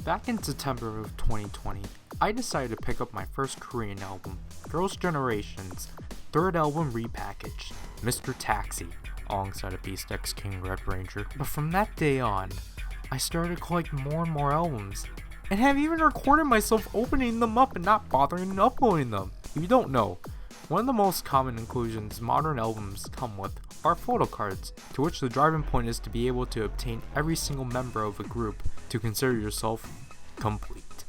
Back in September of 2020, I decided to pick up my first Korean album, Girls' Generation's third album repackaged, Mr. Taxi, alongside a Beast X King Red Ranger. But from that day on, I started collecting more and more albums, and have even recorded myself opening them up and not bothering uploading them. If you don't know, one of the most common inclusions modern albums come with are photocards, to which the driving point is to be able to obtain every single member of a group to consider yourself complete.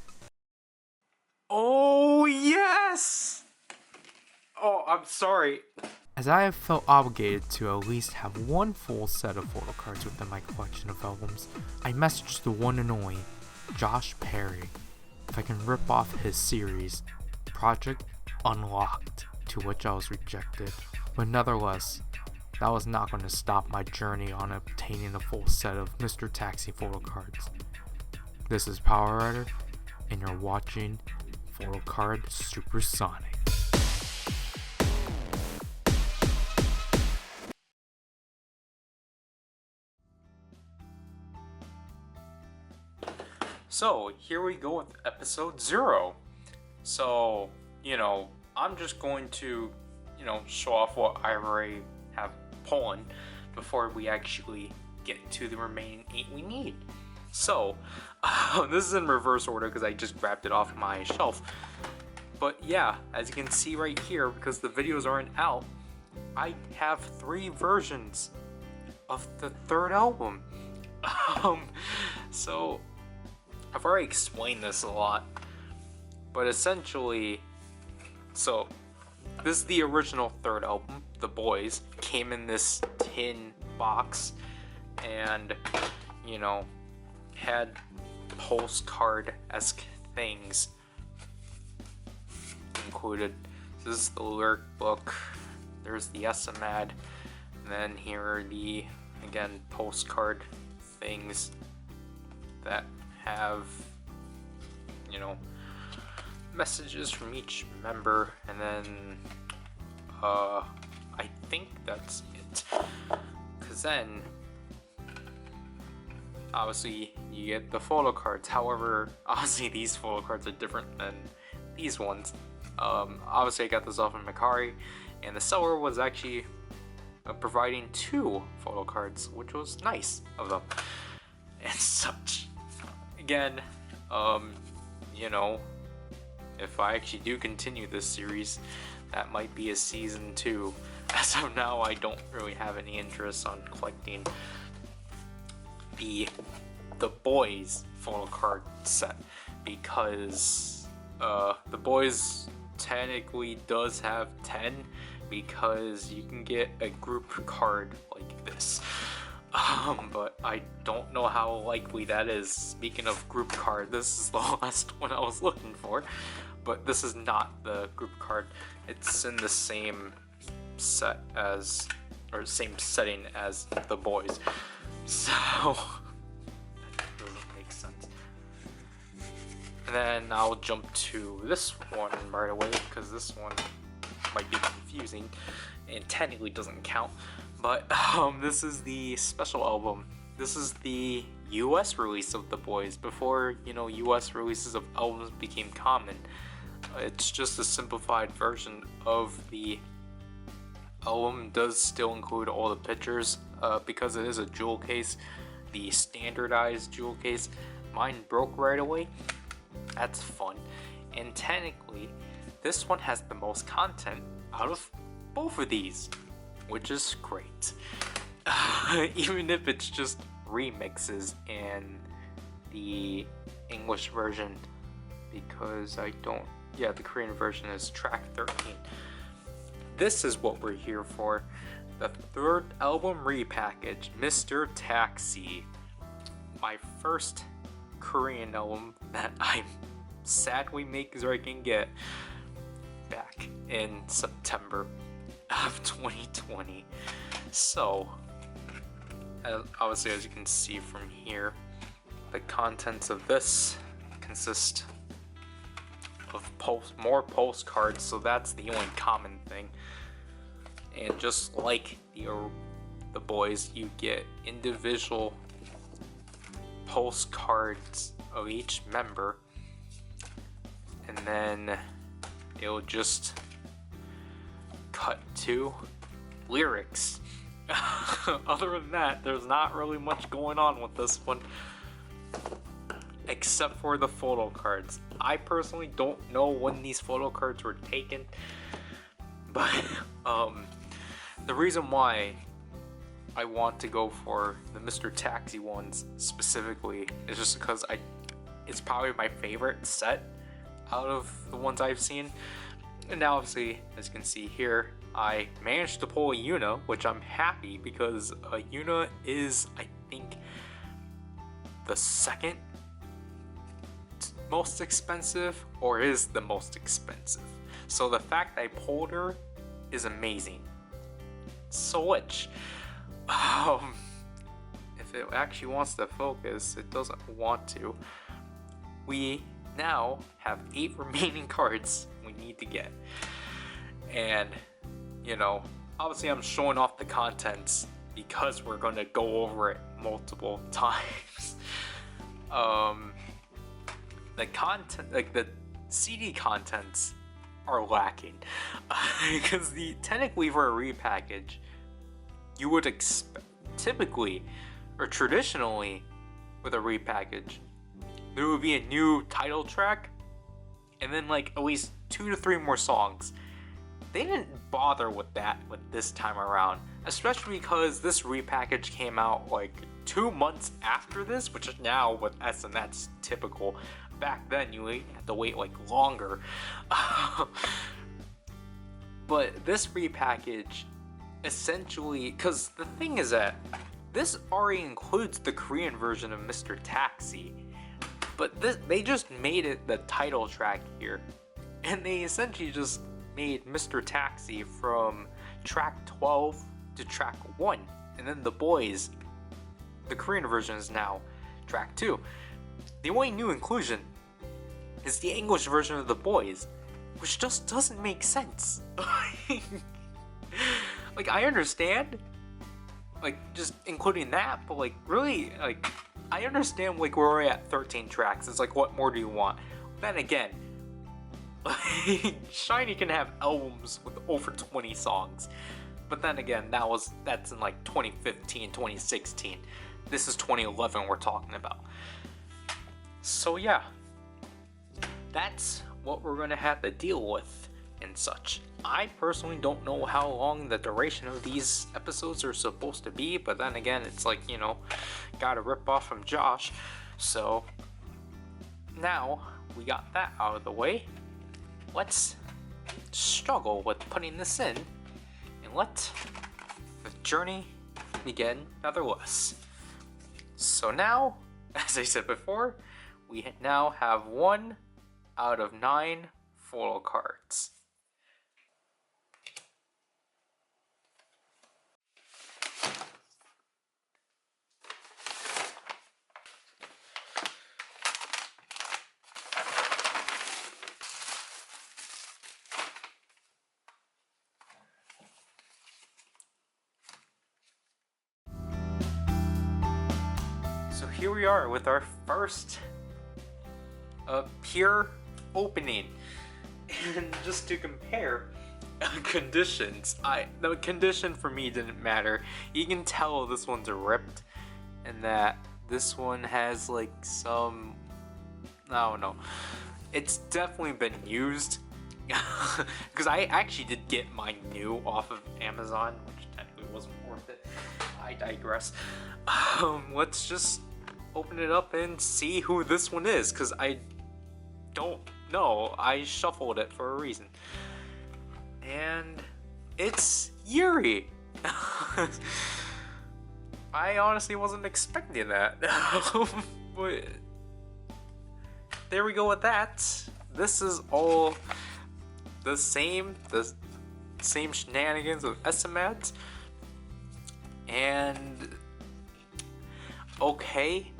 Oh, yes! Oh, I'm sorry. As I have felt obligated to at least have one full set of photocards within my collection of albums, I messaged the one and only Josh Perry if I can rip off his series, Project Unlocked, to which I was rejected. But nevertheless, that was not going to stop my journey on obtaining a full set of Mr. Taxi photocards. This is Power Rider, and you're watching Photocard Supersonic. So, here we go with episode 0. So, I'm just going to, show off what I already have pulling before we actually get to the remaining 8 we need. So, this is in reverse order because I just grabbed it off my shelf. But yeah, as you can see right here, because the videos aren't out, I have 3 versions of the third album. So, I've already explained this a lot, but essentially, so this is the original third album, The Boys, came in this tin box and, had postcard-esque things included. This is the lyric book, there's the SM ad, and then here are the, again, postcard things that have, messages from each member, and then I think that's it, because then obviously you get the photo cards. However, obviously these photo cards are different than these ones. Obviously I got this off of Mercari, and the seller was actually providing 2 photo cards, which was nice of them and such. Again, if I actually do continue this series, that might be a season 2. As of now, I don't really have any interest on collecting the Boys photo card set, because the Boys technically does have 10, because you can get a group card like this. But I don't know how likely that is. Speaking of group card, this is the last one I was looking for, but this is not the group card. It's in the same set as, or same setting as the Boys, so that doesn't make sense. And then I'll jump to this one right away, because this one might be confusing and technically doesn't count. But this is the special album. This is the US release of The Boys, before, US releases of albums became common. It's just a simplified version of the album. It does still include all the pictures, because it is a jewel case, the standardized jewel case. Mine broke right away. That's fun. And technically, this one has the most content out of both of these, which is great. Even if it's just remixes in the English version, because the Korean version is track 13. This is what we're here for. The third album repackage, Mr. Taxi. My first Korean album that I'm sadly making so I can get back in September of 2020. So, obviously, as you can see from here, the contents of this consist of more postcards, so that's the only common thing. And just like the Boys, you get individual postcards of each member, and then it'll just cut to lyrics. Other than that, there's not really much going on with this one, except for the photo cards. I personally don't know when these photo cards were taken, but the reason why I want to go for the Mr. Taxi ones specifically is just because it's probably my favorite set out of the ones I've seen. And now obviously, as you can see here, I managed to pull a Yuna, which I'm happy because a Yuna is, I think, the second most expensive, or is the most expensive. So the fact I pulled her is amazing. Switch. If it actually wants to focus, it doesn't want to. We now have 8 remaining cards we need to get. And, you know, obviously I'm showing off the contents because we're going to go over it multiple times. The content, like the CD contents are lacking. Because the technically for a repackage, you would expect, typically, or traditionally, with a repackage, there would be a new title track, and then like at least 2 to 3 more songs. They didn't bother with that with this time around, especially because this repackage came out like 2 months after this, which is now with SN's typical. Back then, you had to wait like longer. But this repackage, essentially, because the thing is that this already includes the Korean version of Mr. Taxi, but they just made it the title track here, and they essentially just made Mr. Taxi from track 12 to track 1, and then the boys, the Korean version is now track 2. The only new inclusion is the English version of the boys, which just doesn't make sense. Like, I understand, like, just including that, but like, really, like, I understand, like, we're already at 13 tracks. It's like, what more do you want? Then again, like, SHINee can have albums with over 20 songs. But then again, that's in like 2015, 2016. This is 2011 we're talking about. So yeah, that's what we're gonna have to deal with and such. I personally don't know how long the duration of these episodes are supposed to be, but then again, it's like, you know, gotta rip off from Josh. So now we got that out of the way. Let's struggle with putting this in and let the journey begin nonetheless. So now, as I said before, we now have 1 out of 9 photo cards. So here we are with our first pure opening, and just to compare conditions, the condition for me didn't matter. You can tell this one's ripped, and that this one has like some, I don't know, it's definitely been used. Because I actually did get mine new off of Amazon, which technically wasn't worth it. I digress. Let's just open it up and see who this one is, because I don't know. I shuffled it for a reason. And it's Yuri. I honestly wasn't expecting that. But there we go with that. This is all the same shenanigans of SMADs. And okay.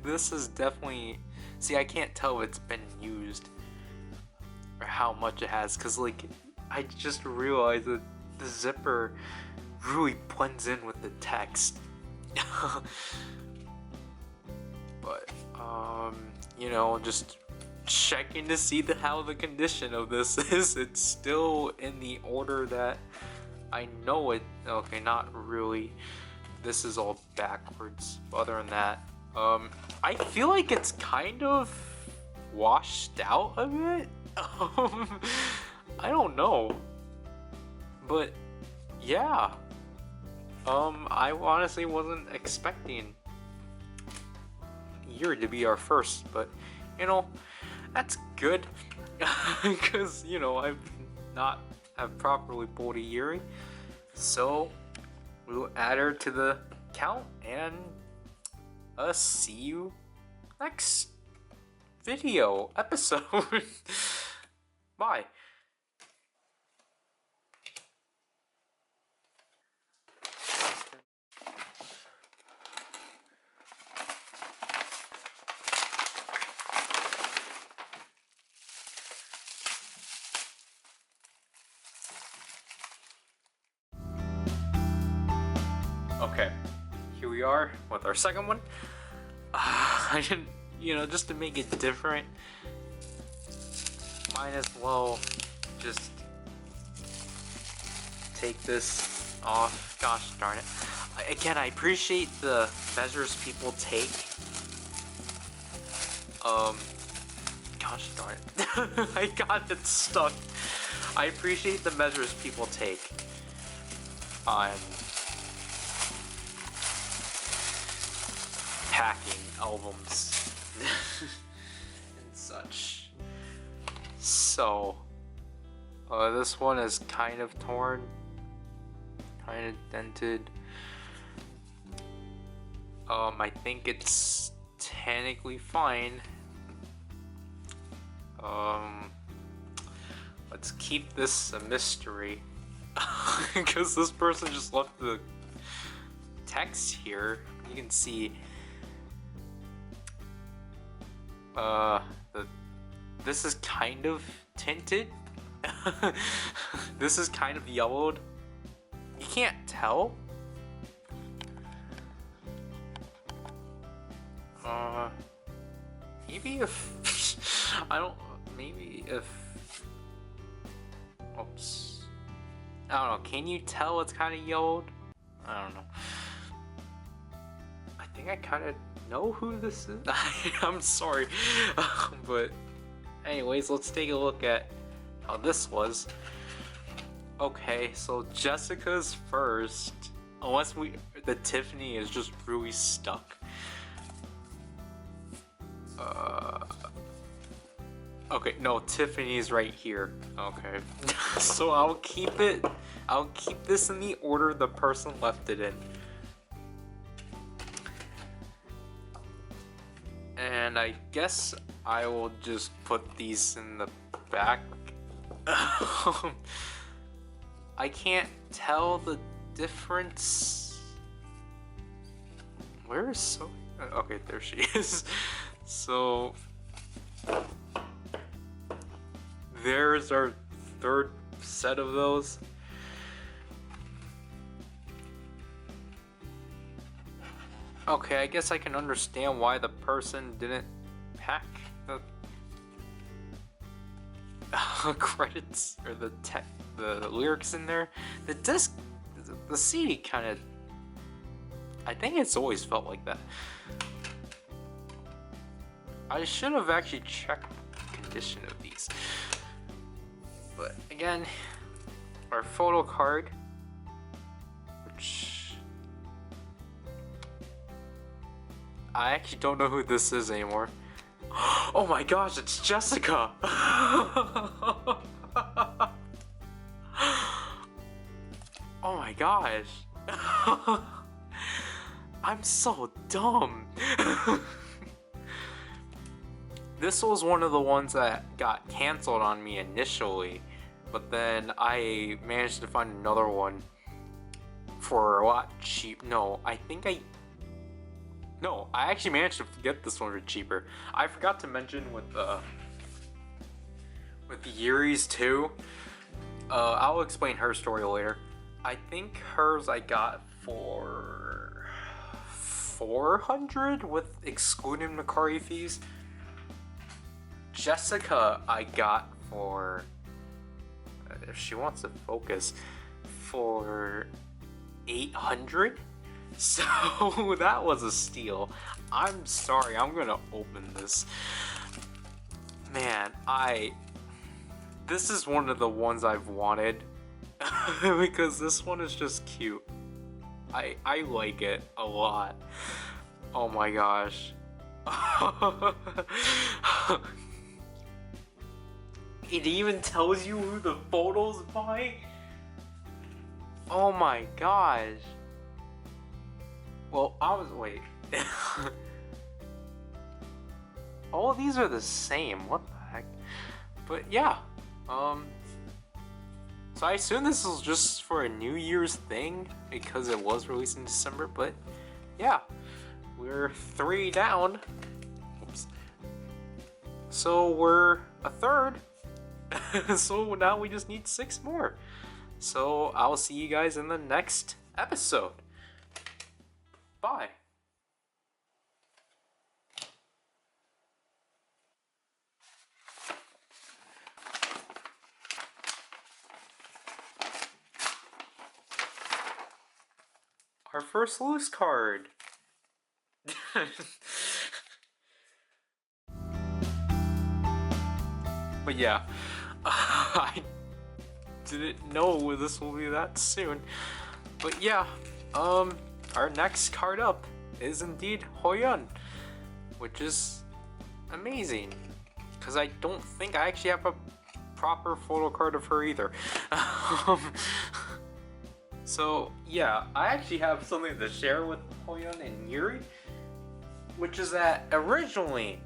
This is definitely, see, I can't tell if it's been used or how much it has, because like I just realized that the zipper really blends in with the text. But You know, just checking to see how the condition of this is. It's still in the order that I know it. Okay, not really. This is all backwards. Other than that, I feel like it's kind of washed out a bit. I don't know, but yeah. I honestly wasn't expecting year to be our first, but you know, that's good because you know I've not have properly pulled a Yuri, so we'll add her to the count and see you next video episode. Bye. Okay, here we are with our second one. I didn't, you know, just to make it different, might as well just take this off. Gosh darn it. Again, I appreciate the measures people take. Gosh darn it. I got it stuck. I appreciate the measures people take on packing albums and such. So, this one is kind of torn, kind of dented. I think it's technically fine. Let's keep this a mystery because this person just left the text here. You can see this is kind of tinted. This is kind of yellowed. You can't tell. Maybe if I don't. Maybe if. Oops. I don't know. Can you tell it's kind of yellowed? I don't know. I think I kind of know who this is. I'm sorry, but anyways, let's take a look at how this was. Okay, so Jessica's first, unless the Tiffany is just really stuck. Okay, no, Tiffany's right here. Okay, so I'll keep this in the order the person left it in. And I guess I will just put these in the back. I can't tell the difference. Where is so? Okay, there she is. So there's our third set of those. Okay, I guess I can understand why the person didn't pack the credits or the lyrics in there. The disc, the CD kind of, I think it's always felt like that. I should have actually checked the condition of these. But again, our photo card, which I actually don't know who this is anymore. Oh my gosh, it's Jessica! Oh my gosh. I'm so dumb. This was one of the ones that got canceled on me initially, but then I managed to find another one for a lot cheap. No, I actually managed to get this one for cheaper. I forgot to mention with the Yuri's too. I'll explain her story later. I think hers I got for 400 with excluding Macari fees. Jessica I got for, if she wants to focus, for 800. So that was a steal. I'm sorry, I'm gonna open this. Man, this is one of the ones I've wanted because this one is just cute. I like it a lot. Oh my gosh. It even tells you who the photo's by. Oh my gosh. Well, wait. All of these are the same. What the heck? But yeah. So I assume this is just for a New Year's thing because it was released in December, but yeah. We're 3 down. Oops. So we're a third. So now we just need 6 more. So I'll see you guys in the next episode. Bye. Our first loose card. But yeah, I didn't know this will be that soon. But yeah, our next card up is indeed Hoyeon, which is amazing because I don't think I actually have a proper photo card of her either. So yeah, I actually have something to share with Hoyeon and Yuri, which is that originally,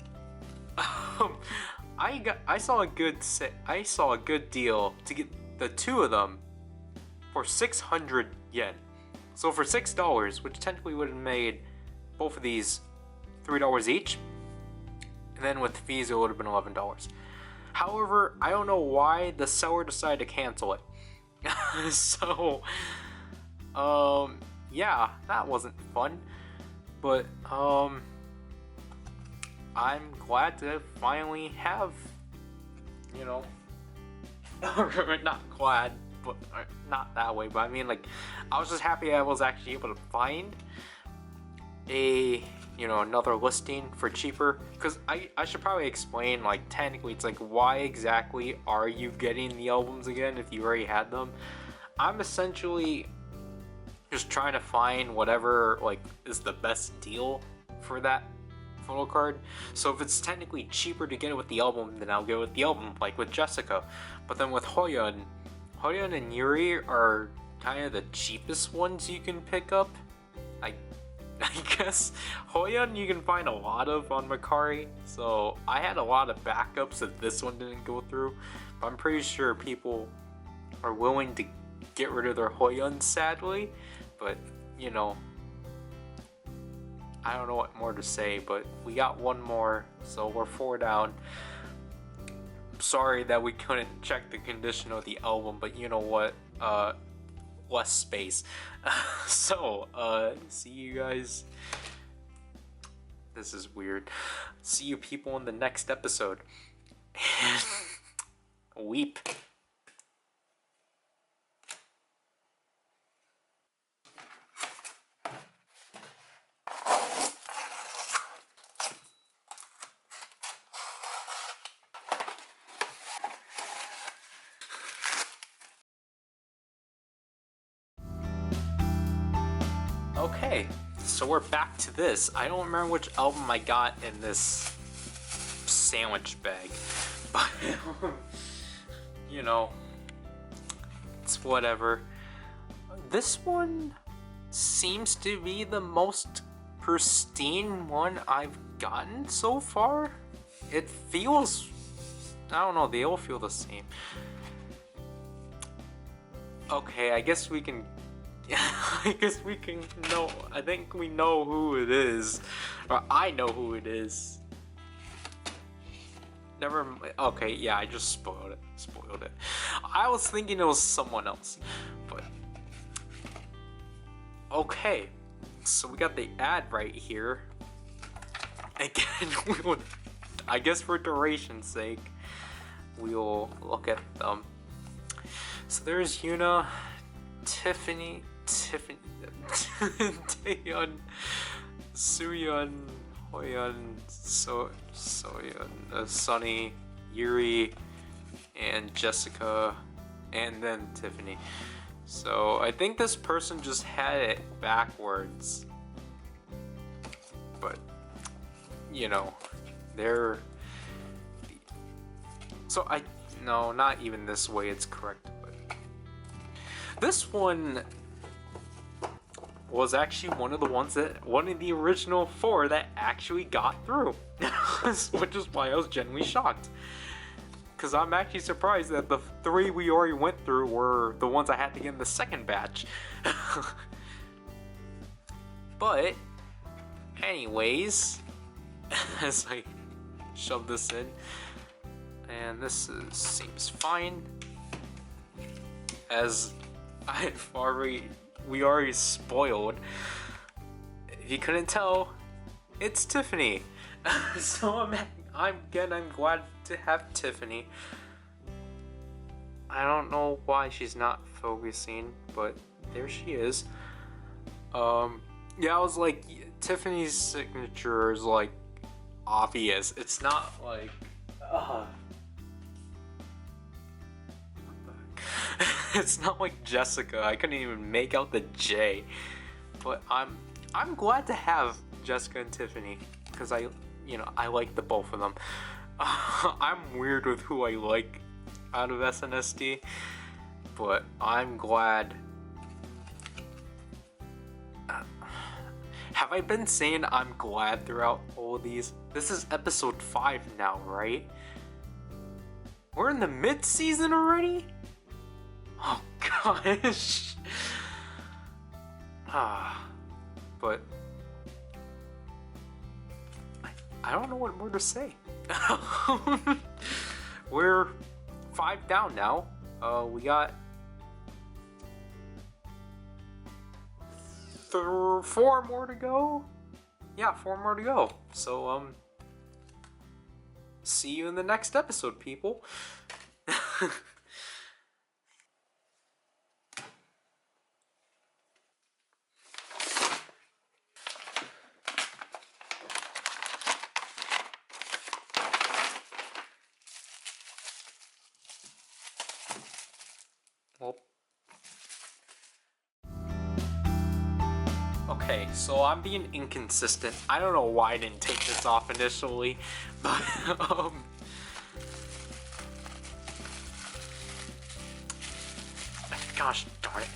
I saw a good deal to get the 2 of them for 600 yen. So for $6, which technically would have made both of these $3 each, and then with fees it would have been $11. However, I don't know why the seller decided to cancel it. So, yeah, that wasn't fun. But, I'm glad to finally have, you know, not glad, but not that way, but I mean, like, I was just happy I was actually able to find another listing for cheaper, because I should probably explain, like, technically it's like, why exactly are you getting the albums again if you already had them? I'm essentially just trying to find whatever, like, is the best deal for that photo card. So if it's technically cheaper to get it with the album, then I'll go with the album, like with Jessica. But then with Hoyeon and Yuri are kind of the cheapest ones you can pick up. I guess Hoyeon you can find a lot of on Macari, so I had a lot of backups if this one didn't go through. But I'm pretty sure people are willing to get rid of their Hoyeon, sadly. But, you know, I don't know what more to say, but we got 1 more, so we're 4 down. Sorry that we couldn't check the condition of the album, but you know what? Less space. So, see you guys. This is weird. See you people in the next episode. Weep. Okay, so we're back to this. I don't remember which album I got in this sandwich bag, but you know, it's whatever. This one seems to be the most pristine one I've gotten so far. It feels, I don't know, they all feel the same. Okay, I guess we can know. I think we know who it is. Or I know who it is. Never. Okay, yeah, I just spoiled it. I was thinking it was someone else. But. Okay. So we got the ad right here. Again, I guess for duration's sake, we'll look at them. So there's Yuna, Tiffany, Taeyeon, Sooyeon, Hoyeon, Soyeon, Sunny, Yuri, and Jessica, and then Tiffany. So I think this person just had it backwards. But, you know, they're... So no, not even this way it's correct. But this one was actually one of the original 4 that actually got through. Which is why I was genuinely shocked. Because I'm actually surprised that the 3 we already went through were the ones I had to get in the second batch. But, anyways, as I shove this in, and seems fine. As we already spoiled. If you couldn't tell, it's Tiffany. So I'm glad to have Tiffany. I don't know why she's not focusing, but there she is. Yeah, I was like, Tiffany's signature is like obvious. It's not like, it's not like Jessica. I couldn't even make out the J. But I'm glad to have Jessica and Tiffany because I like the both of them. I'm weird with who I like out of SNSD, but I'm glad. Have I been saying I'm glad throughout all of these? This is episode 5 now, right? We're in the mid-season already? Oh gosh. But I don't know what more to say. We're 5 down now. We got 4 more to go. Yeah, 4 more to go. So see you in the next episode, people. Okay, so I'm being inconsistent. I don't know why I didn't take this off initially, but gosh darn it.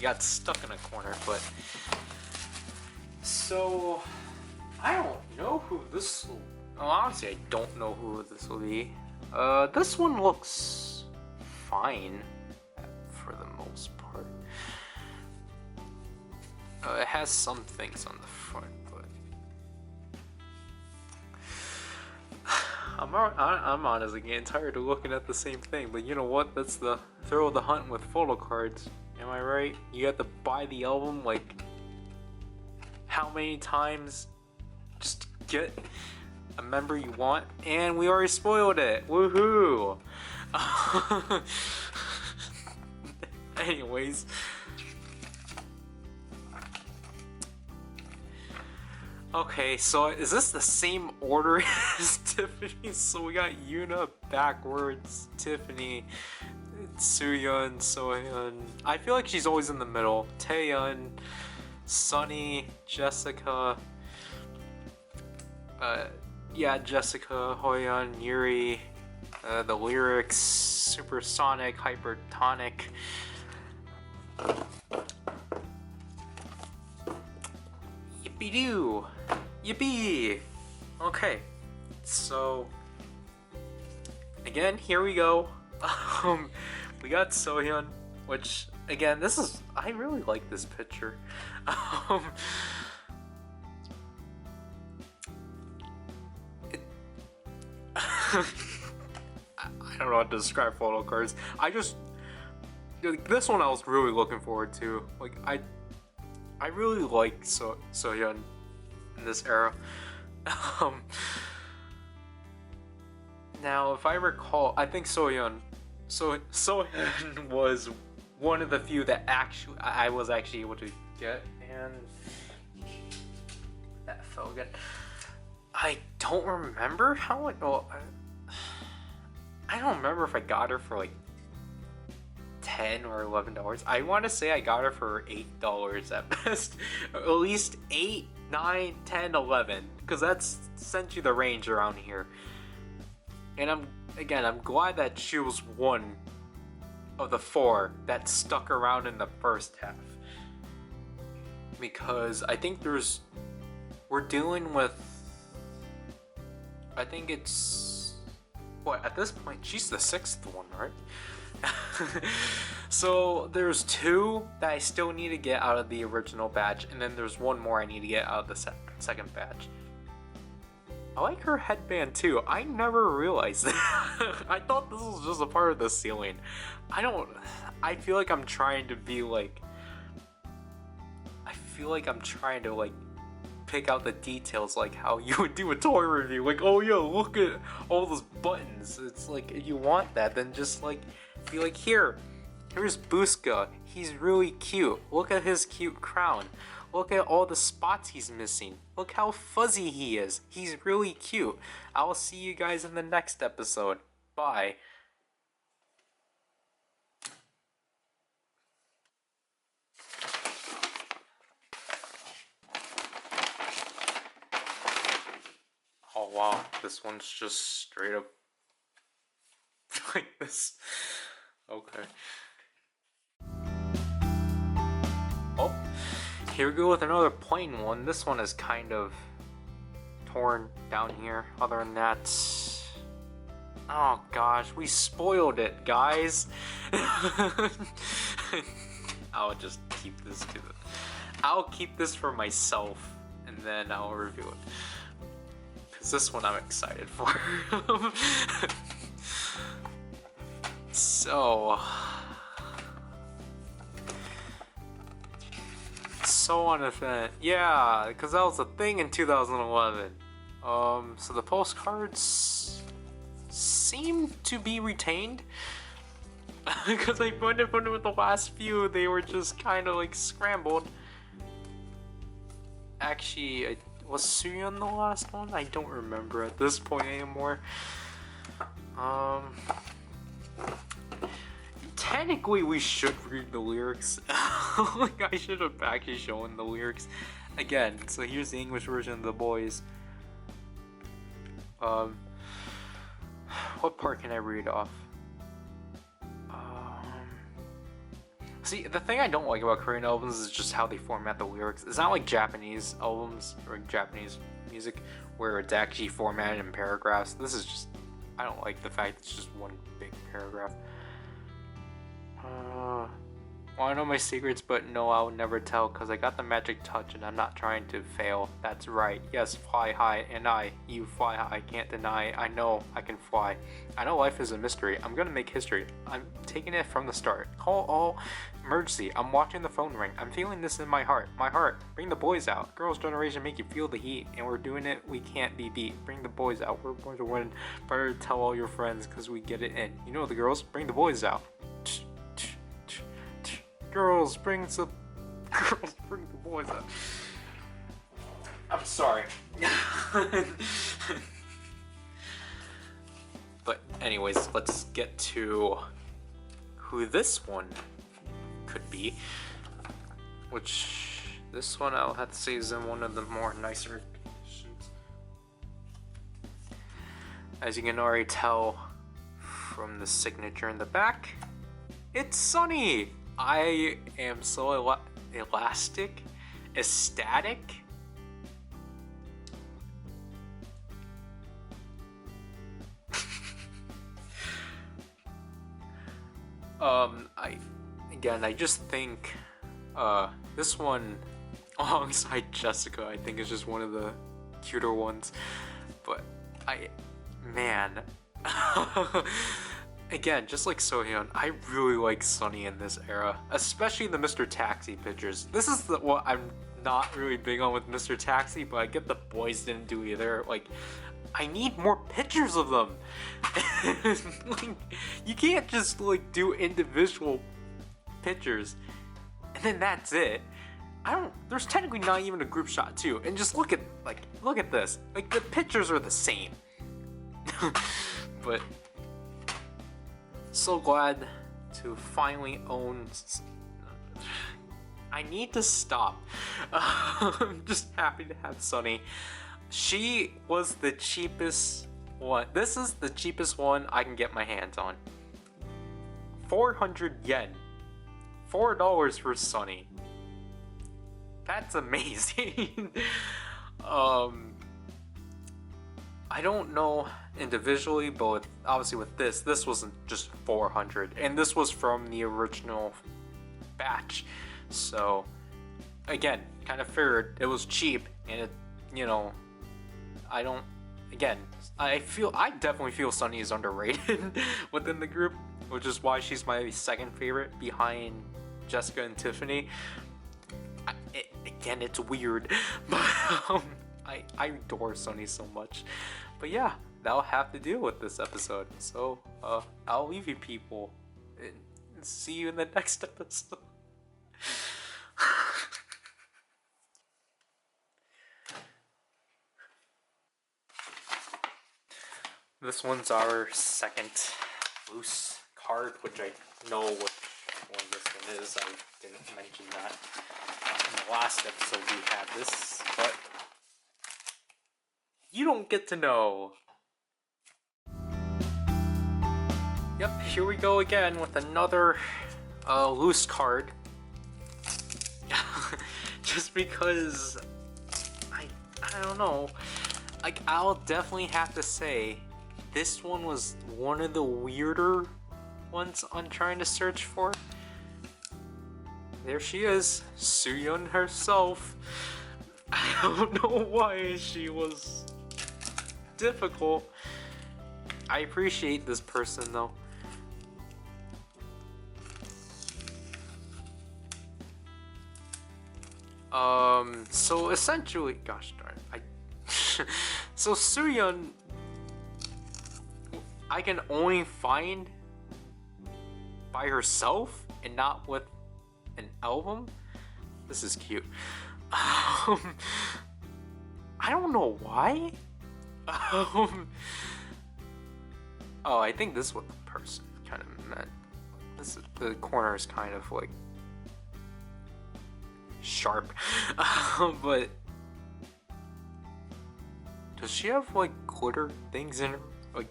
Got stuck in a corner, but so I don't know who this will... honestly, I don't know who this will be. This one looks fine for the most part. It has some things on the front, but I'm honestly getting tired of looking at the same thing. But you know what? That's the thrill of the hunt with photo cards. Am I right? You have to buy the album like how many times just to get a member you want, and we already spoiled it. Woohoo! Anyways. Okay, so is this the same order as Tiffany? So we got Yuna backwards, Tiffany, Sooyeon, Soyeon. I feel like she's always in the middle. Taeyeon, Sunny, Jessica. Yeah, Jessica, Hoyeon, Yuri. The lyrics, Supersonic, Tonic. Yippee-doo! Yippee! Okay, so again, here we go. We got Soyeon, which again, I really like this picture. I don't know how to describe photo cards. This one I was really looking forward to. Like I really like Soyeon in this era. Now, if I recall, I think Soyeon was one of the few that actually I was actually able to get, and that fell again. I don't remember how it. Well, I don't remember if I got her for like $10 or $11. I want to say I got her for $8 at best. At least 8, 9, 10, 11, because that's essentially the range around here. And I'm glad that she was one of the 4 that stuck around in the first half, because I think we're dealing with, I think it's, what, at this point she's the 6th one, right? So there's 2 that I still need to get out of the original batch, and then there's 1 more I need to get out of the second batch. I like her headband too. I never realized that. I thought this was just a part of the ceiling. I feel like I'm trying to be like, pick out the details, like how you would do a toy review. Like, oh yeah, look at all those buttons. It's like, if you want that, then just like be like, here's Buska. He's really cute. Look at his cute crown. Look at all the spots he's missing. Look how fuzzy he is. He's really cute. I'll see you guys in the next episode. Bye. Oh wow, this one's just straight up like this. Okay. Oh, here we go with another plain one. This one is kind of torn down here. Other than that, oh gosh, we spoiled it, guys. I'll just keep this I'll keep this for myself, and then I'll review it. Cause this one I'm excited for. So on event, yeah, because that was a thing in 2011. So the postcards seem to be retained. Because I pointed with the last few, they were just kind of like scrambled. Actually, was Suyeon the last one? I don't remember at this point anymore. Technically, we should read the lyrics. Like, I should have actually shown the lyrics again. So here's the English version of The Boys. What part can I read off? See, the thing I don't like about Korean albums is just how they format the lyrics. It's not like Japanese albums or Japanese music where it's actually formatted in paragraphs. This is just, I don't like the fact it's just one big paragraph. Well, I know my secrets, but no, I'll never tell, cause I got the magic touch and I'm not trying to fail. That's right, yes, fly high, and you fly high, can't deny. I know I can fly. I know life is a mystery. I'm gonna make history. I'm taking it from the start. Call all emergency. I'm watching the phone ring. I'm feeling this in my heart. My heart. Bring the boys out. Girls' generation make you feel the heat, and we're doing it. We can't be beat. Bring the boys out. We're going to win. Better tell all your friends, cause we get it in. You know the girls. Bring the boys out. Girls, bring the boys up. I'm sorry. But anyways, let's get to who this one could be. Which, this one I'll have to say is in one of the more nicer conditions. As you can already tell from the signature in the back, it's Sunny! I am so elastic, ecstatic. I just think this one alongside Jessica, I think is just one of the cuter ones. But man, again, just like Sohyun, I really like Sunny in this era, especially the Mr. Taxi pictures. This is what I'm not really big on with Mr. Taxi, but I get the boys didn't do either. Like, I need more pictures of them. Like, you can't just like do individual pictures and then that's it. There's technically not even a group shot too. And just look at this. Like, the pictures are the same. But so glad to finally own. I need to stop. I'm just happy to have Sunny. She was the cheapest one. This is the cheapest one I can get my hands on. 400 yen. $4 for Sunny. That's amazing. I don't know individually, but obviously with this wasn't just 400, and this was from the original batch. So again, kind of figured it was cheap, and it, I definitely feel Sunny is underrated within the group, which is why she's my second favorite behind Jessica and Tiffany. Again, it's weird, but I adore Sunny so much. But yeah, that'll have to deal with this episode. So I'll leave you people and see you in the next episode. This one's our second loose card, which I know which one this one is. I didn't mention that in the last episode we had this, but you don't get to know. Yep, here we go again with another loose card. Just because I don't know. Like, I'll definitely have to say this one was one of the weirder ones I'm trying to search for. There she is, Sooyeon herself. I don't know why she was difficult. I appreciate this person though. So essentially, gosh darn, so Sooyeon, I can only find by herself and not with an album. This is cute. I don't know why. Oh, I think this is what the person kind of meant. The corner is kind of like sharp, but does she have like glitter things in her, like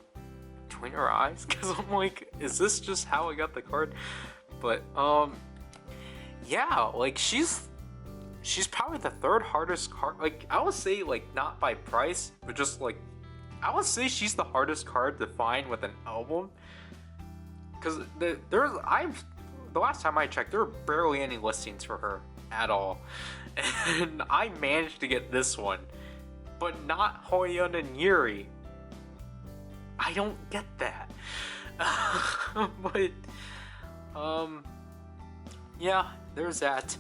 between her eyes? Because I'm like, is this just how I got the card? But yeah, like she's probably the third hardest card. Like, I would say, like, not by price, but just like, I would say she's the hardest card to find with an album. Because the last time I checked, there were barely any listings for her at all, and I managed to get this one, but not Hoyeon and Yuri. I don't get that. But yeah, there's that.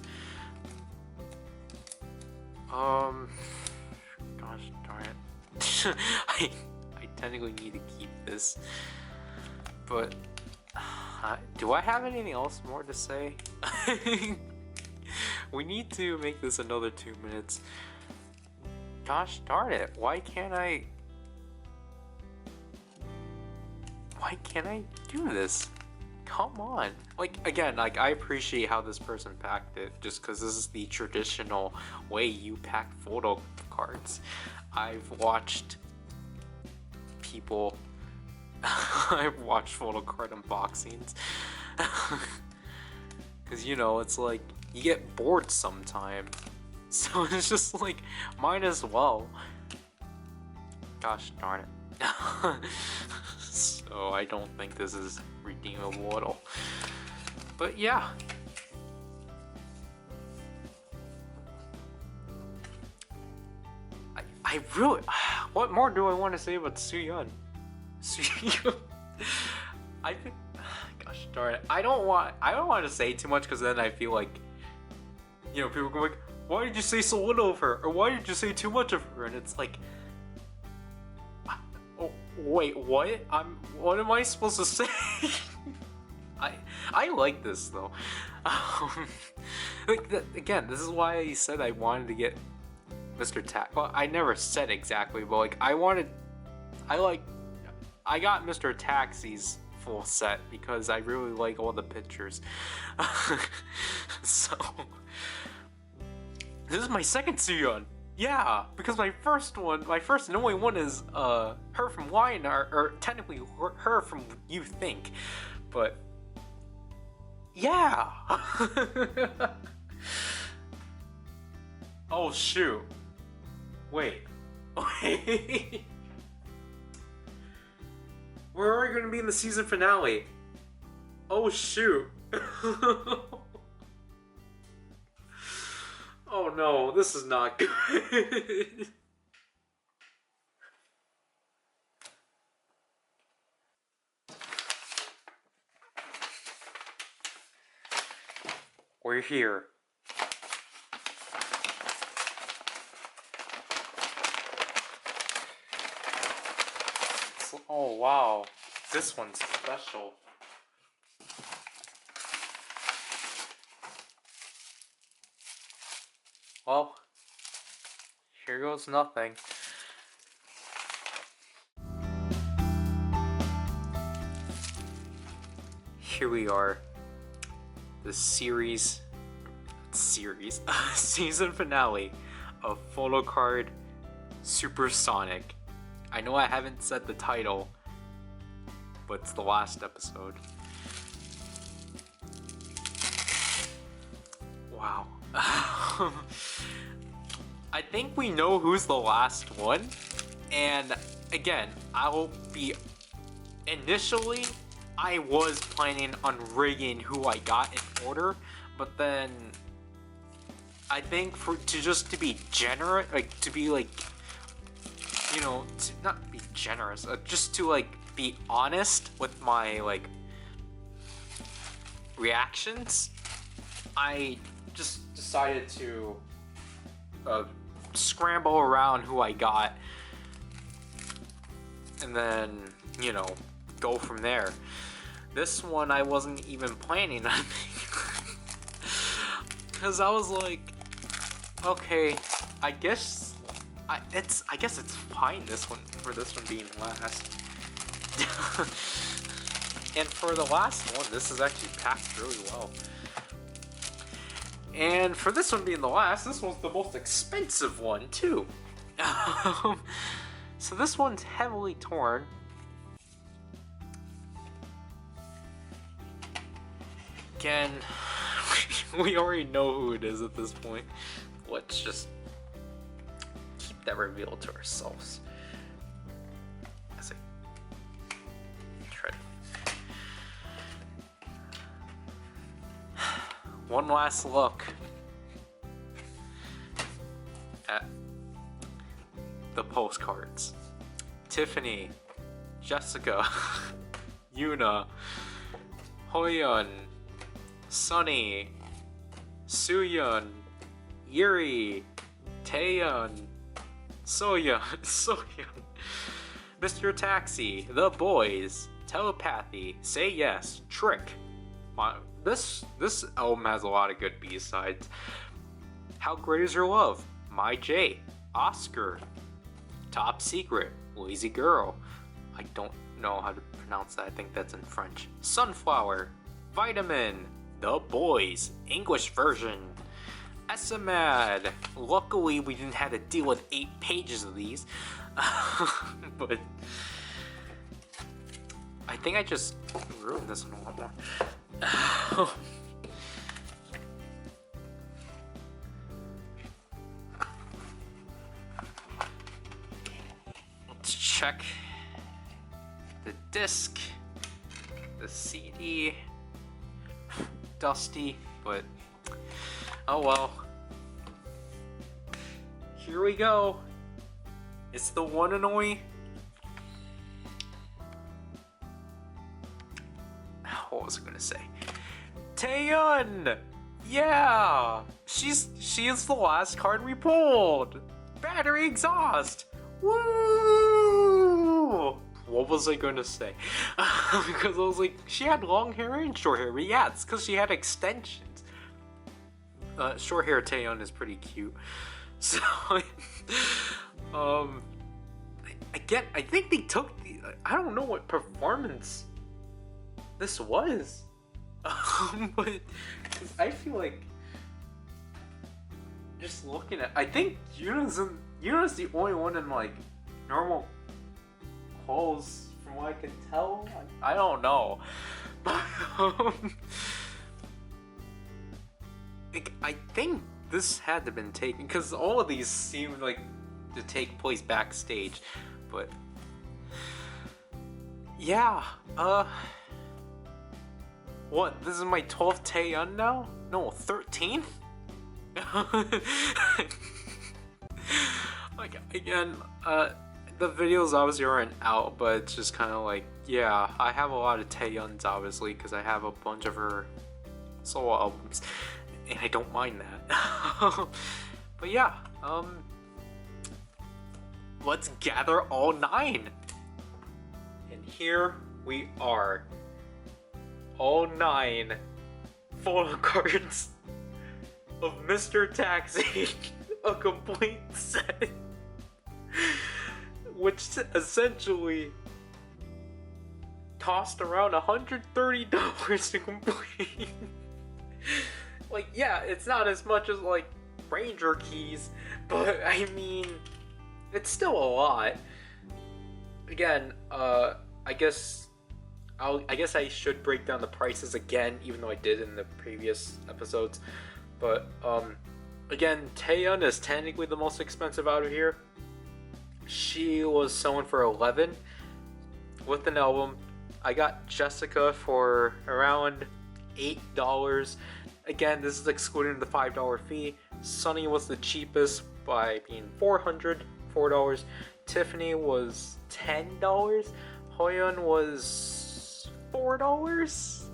Gosh darn it. I technically need to keep this, but do I have anything else more to say? We need to make this another 2 minutes. Gosh darn it, why can't I do this? Come on. Like, again, like, I appreciate how this person packed it, just because this is the traditional way you pack photo cards. I've watched people I've watched photo card unboxings. Because, it's like, you get bored sometime. So it's just like, might as well. Gosh darn it. So I don't think this is redeemable at all. But yeah. I really... What more do I want to say about Sooyeon? I think, gosh darn it, I don't want to say too much because then I feel like, people go like, why did you say so little of her, or why did you say too much of her? And it's like, oh wait, what? What am I supposed to say? I like this though. Again, this is why I said I wanted to get Mr. Well, I never said exactly, but like I got Mr. Taxi's full set because I really like all the pictures. So this is my second Suyeon. Yeah, because my first and only one is her from YNR, or technically her from You Think, but yeah. Oh shoot. Wait. We're already gonna be in the season finale. Oh shoot. Oh no, this is not good. We're here. Oh wow, this one's special. Well, here goes nothing. Here we are. The season finale of Photocard Supersonic. I know I haven't said the title, but it's the last episode. Wow. I think we know who's the last one, and again, initially I was planning on rigging who I got in order, but then I think to be generous, not be generous, just to be honest with my reactions, I just decided to scramble around who I got and then go from there. This one I wasn't even planning on because I was like, okay, I guess it's fine this one being last. And for the last one, this is actually packed really well. And for this one being the last, this one's the most expensive one too. So this one's heavily torn. Again, we already know who it is at this point. Let's just keep that reveal to ourselves. As I try to... One last look at the postcards. Tiffany, Jessica, Yuna, Hoyeon, Sunny, Suyeon, Yuri, Taeyeon, Soyeon, Mr. Taxi, The Boys, Telepathy, Say Yes, Trick. This album has a lot of good B-sides. How Great Is Your Love, My J, Oscar, Top Secret, Lazy Girl. I don't know how to pronounce that. I think that's in French. Sunflower, Vitamin, The Boys, English version, SMAD. Luckily, we didn't have to deal with 8 pages of these. But I think I just ruined this one a lot more. Let's check the disc, the CD. Dusty, but oh well. Here we go. It's the one and only what was I gonna say? Taeyun! Yeah! She is the last card we pulled! Battery exhaust! Woo! What was I gonna say? Because I was like, she had long hair and short hair, but yeah, it's because she had extensions. Short hair Taeyun is pretty cute. So, again, I think they took the, I don't know what performance this was. But I feel like just looking at, I think Yuna's the only one in like normal clothes from what I can tell. I don't know, but I think this had to have been taken because all of these seemed like to take place backstage, but yeah, what, this is my 12th Taeyun now? No, 13th? Like, again, the videos obviously aren't out, but it's just kind of like, yeah, I have a lot of Taeyuns obviously, because I have a bunch of her solo albums, and I don't mind that. But yeah, let's gather all 9. And here we are. All 9 photo cards of Mr. Taxi, a complete set, which essentially cost around $130 to complete. Like, yeah, it's not as much as like Ranger keys, but I mean, it's still a lot. Again, I guess I should break down the prices again, even though I did in the previous episodes. But again, Taeyun is technically the most expensive out of here. She was selling for $11 with an album. I got Jessica for around $8. Again, this is excluding the $5 fee. Sunny was the cheapest by being $4. Tiffany was $10. Hoyeon was $4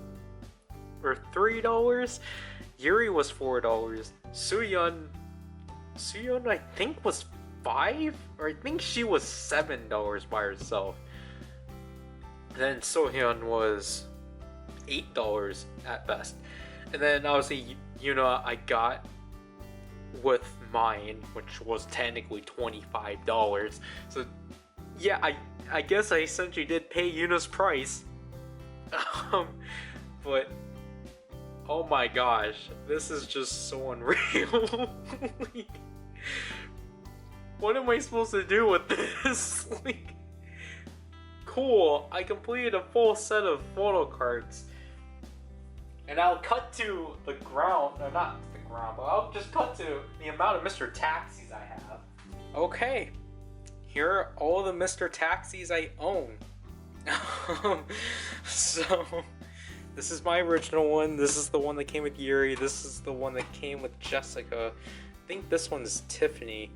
or $3. Yuri was $4. Suyeon I think was $5, or I think she was $7 by herself. Then Sohyun was $8 at best. And then obviously Yuna I got with mine, which was technically $25. So yeah, I guess I essentially did pay Yuna's price. But oh my gosh, this is just so unreal. Like, what am I supposed to do with this? Like, cool, I completed a full set of photo cards. And I'll cut to the ground, or not the ground, but I'll just cut to the amount of Mr. Taxis I have. Okay, here are all the Mr. Taxis I own. So, this is my original one, this is the one that came with Yuri, this is the one that came with Jessica. I think this one is Tiffany.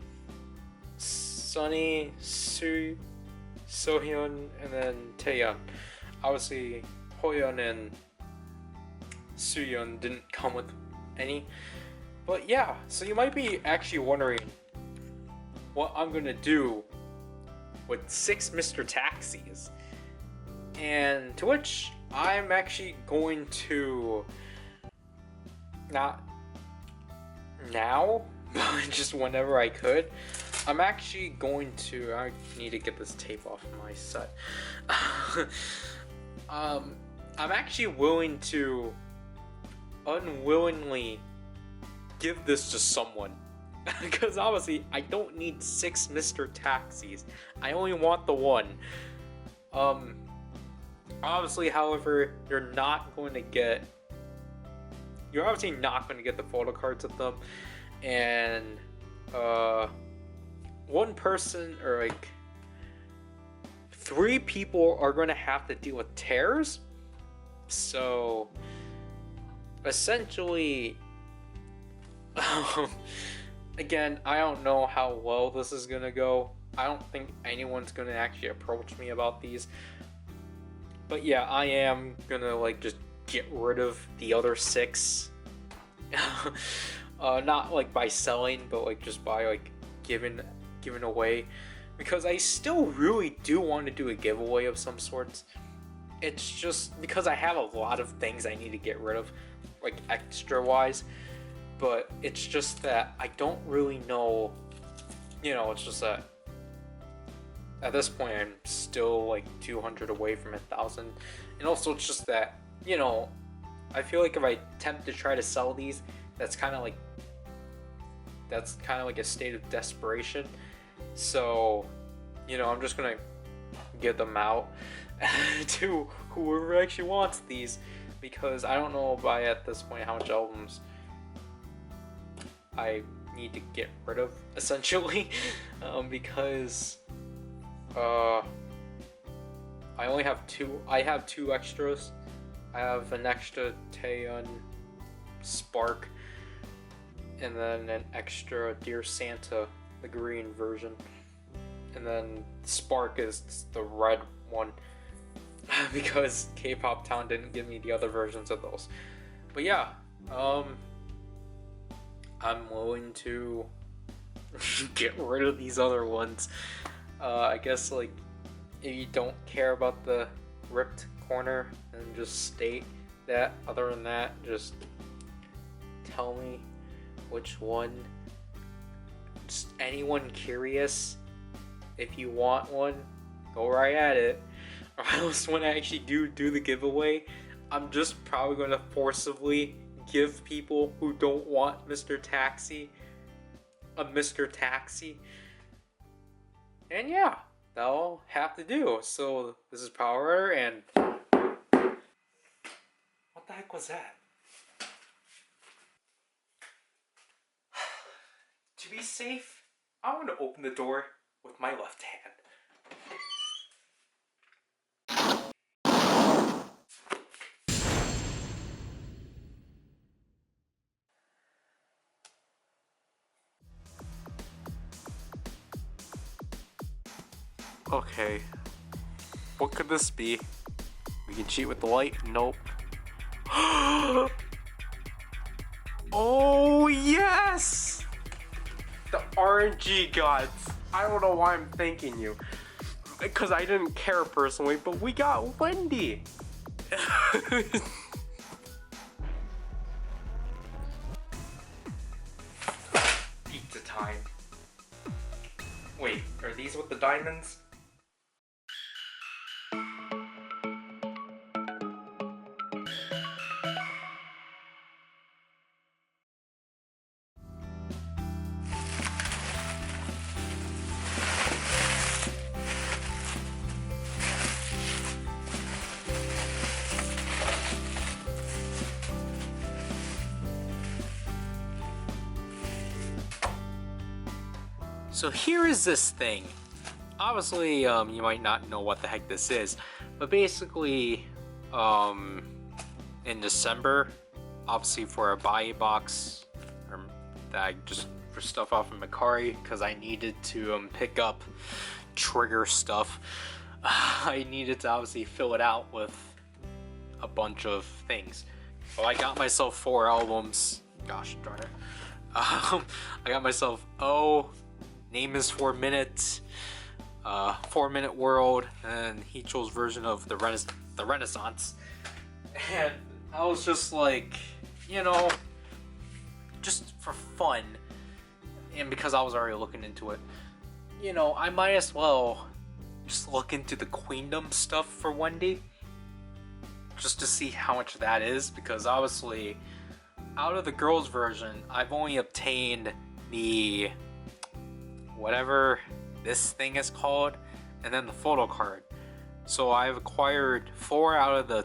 Sunny, Sohyun, and then Taeyun. Obviously, Hoyeon and Suyeon didn't come with any. But yeah, so you might be actually wondering what I'm gonna do with 6 Mr. Taxis. And to which I'm actually going to, not now, but just whenever I could, I'm actually going to, I need to get this tape off my set. I'm actually willing to unwillingly give this to someone. Because obviously I don't need 6 Mr. Taxis. I only want the one. Obviously, however, you're obviously not going to get the photo cards of them. And one person, or like 3 people, are going to have to deal with tears. So essentially, again, I don't know how well this is gonna go. I don't think anyone's gonna actually approach me about these. But yeah, I am gonna like just get rid of the other 6. Not like by selling, but like just by like giving away, because I still really do want to do a giveaway of some sorts. It's just because I have a lot of things I need to get rid of, like extra wise, but it's just that I don't really know, it's just that at this point I'm still like 200 away from 1,000, and also it's just that, I feel like if I attempt to try to sell these, that's kind of like a state of desperation. So, I'm just gonna give them out to whoever actually wants these, because I don't know by at this point how much albums I need to get rid of, essentially, because I only have 2. I have 2 extras. I have an extra Taeyeon Spark, and then an extra Dear Santa, the green version, and then Spark is the red one, because K-Pop Town didn't give me the other versions of those. But yeah, I'm willing to get rid of these other ones. I guess, like, if you don't care about the ripped corner, then just state that. Other than that, just tell me which one. Just anyone curious, if you want one, go right at it. Or else when I actually do the giveaway, I'm just probably going to forcibly give people who don't want Mr. Taxi a Mr. Taxi. And yeah, that'll have to do. So this is Power, and what the heck was that? To be safe, I'm going to open the door with my left hand. Okay, what could this be? We can cheat with the light? Nope. Oh yes! The RNG gods. I don't know why I'm thanking you, because I didn't care personally, but we got Wendy. Pizza time. Wait, are these with the diamonds? So here is this thing. Obviously, you might not know what the heck this is, but basically, in December, obviously for a buy box, that I just for stuff off of Macari, because I needed to pick up trigger stuff. I needed to obviously fill it out with a bunch of things. Well, I got myself 4 albums. Gosh darn it. I got myself Name is 4 Minutes, 4 Minute World, and Heechel's version of the Renaissance. And I was just like, just for fun, and because I was already looking into it, I might as well just look into the Queendom stuff for Wendy, just to see how much that is, because obviously, out of the girls' version, I've only obtained the whatever this thing is called, and then the photo card. So I've acquired 4 out of the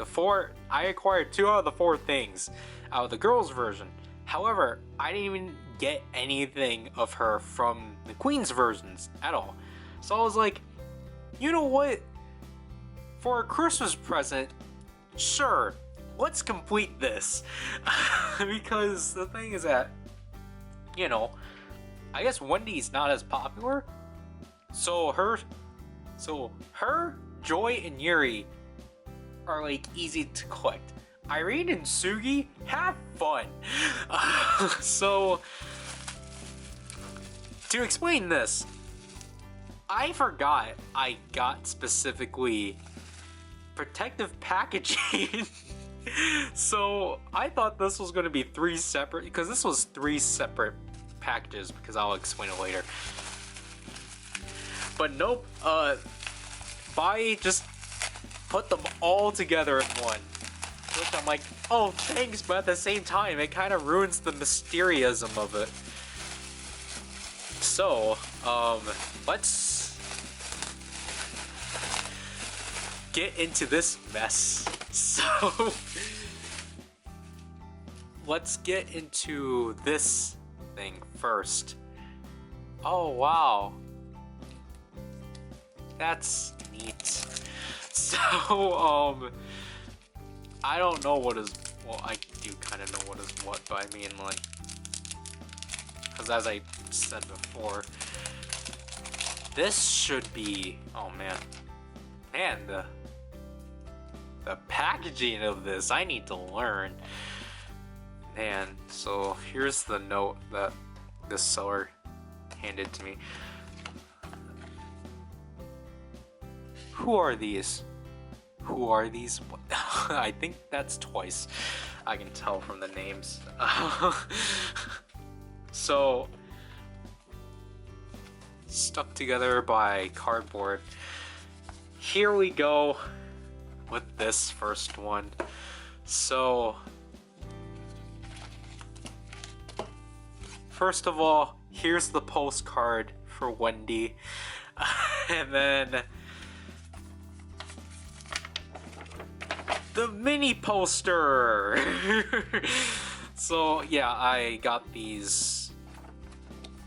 4. I acquired 2 out of the 4 things out of the girls' version. However, I didn't even get anything of her from the Queen's versions at all. So I was like, you know what? For a Christmas present, sure, let's complete this. Because the thing is that, I guess Wendy's not as popular, so her, Joy, and Yuri are like easy to collect. Irene and Sugi, have fun. So, to explain this, I forgot I got specifically protective packaging. So I thought this was going to be 3 separate, because this was 3 separate packages, because I'll explain it later. But nope, just put them all together in one. Which I'm like, oh thanks, but at the same time, it kind of ruins the mysteriousm of it. So, let's get into this mess. So, let's get into this thing first. Oh wow. That's neat. So, I don't know what is, well, I do kind of know what is what, but I mean, like, because as I said before, this should be, oh man, the packaging of this, I need to learn. Man, so here's the note that this seller handed to me. Who are these? Who are these? I think that's twice. I can tell from the names. So, stuck together by cardboard. Here we go with this first one. So, first of all, here's the postcard for Wendy. And then the mini poster. So yeah, I got these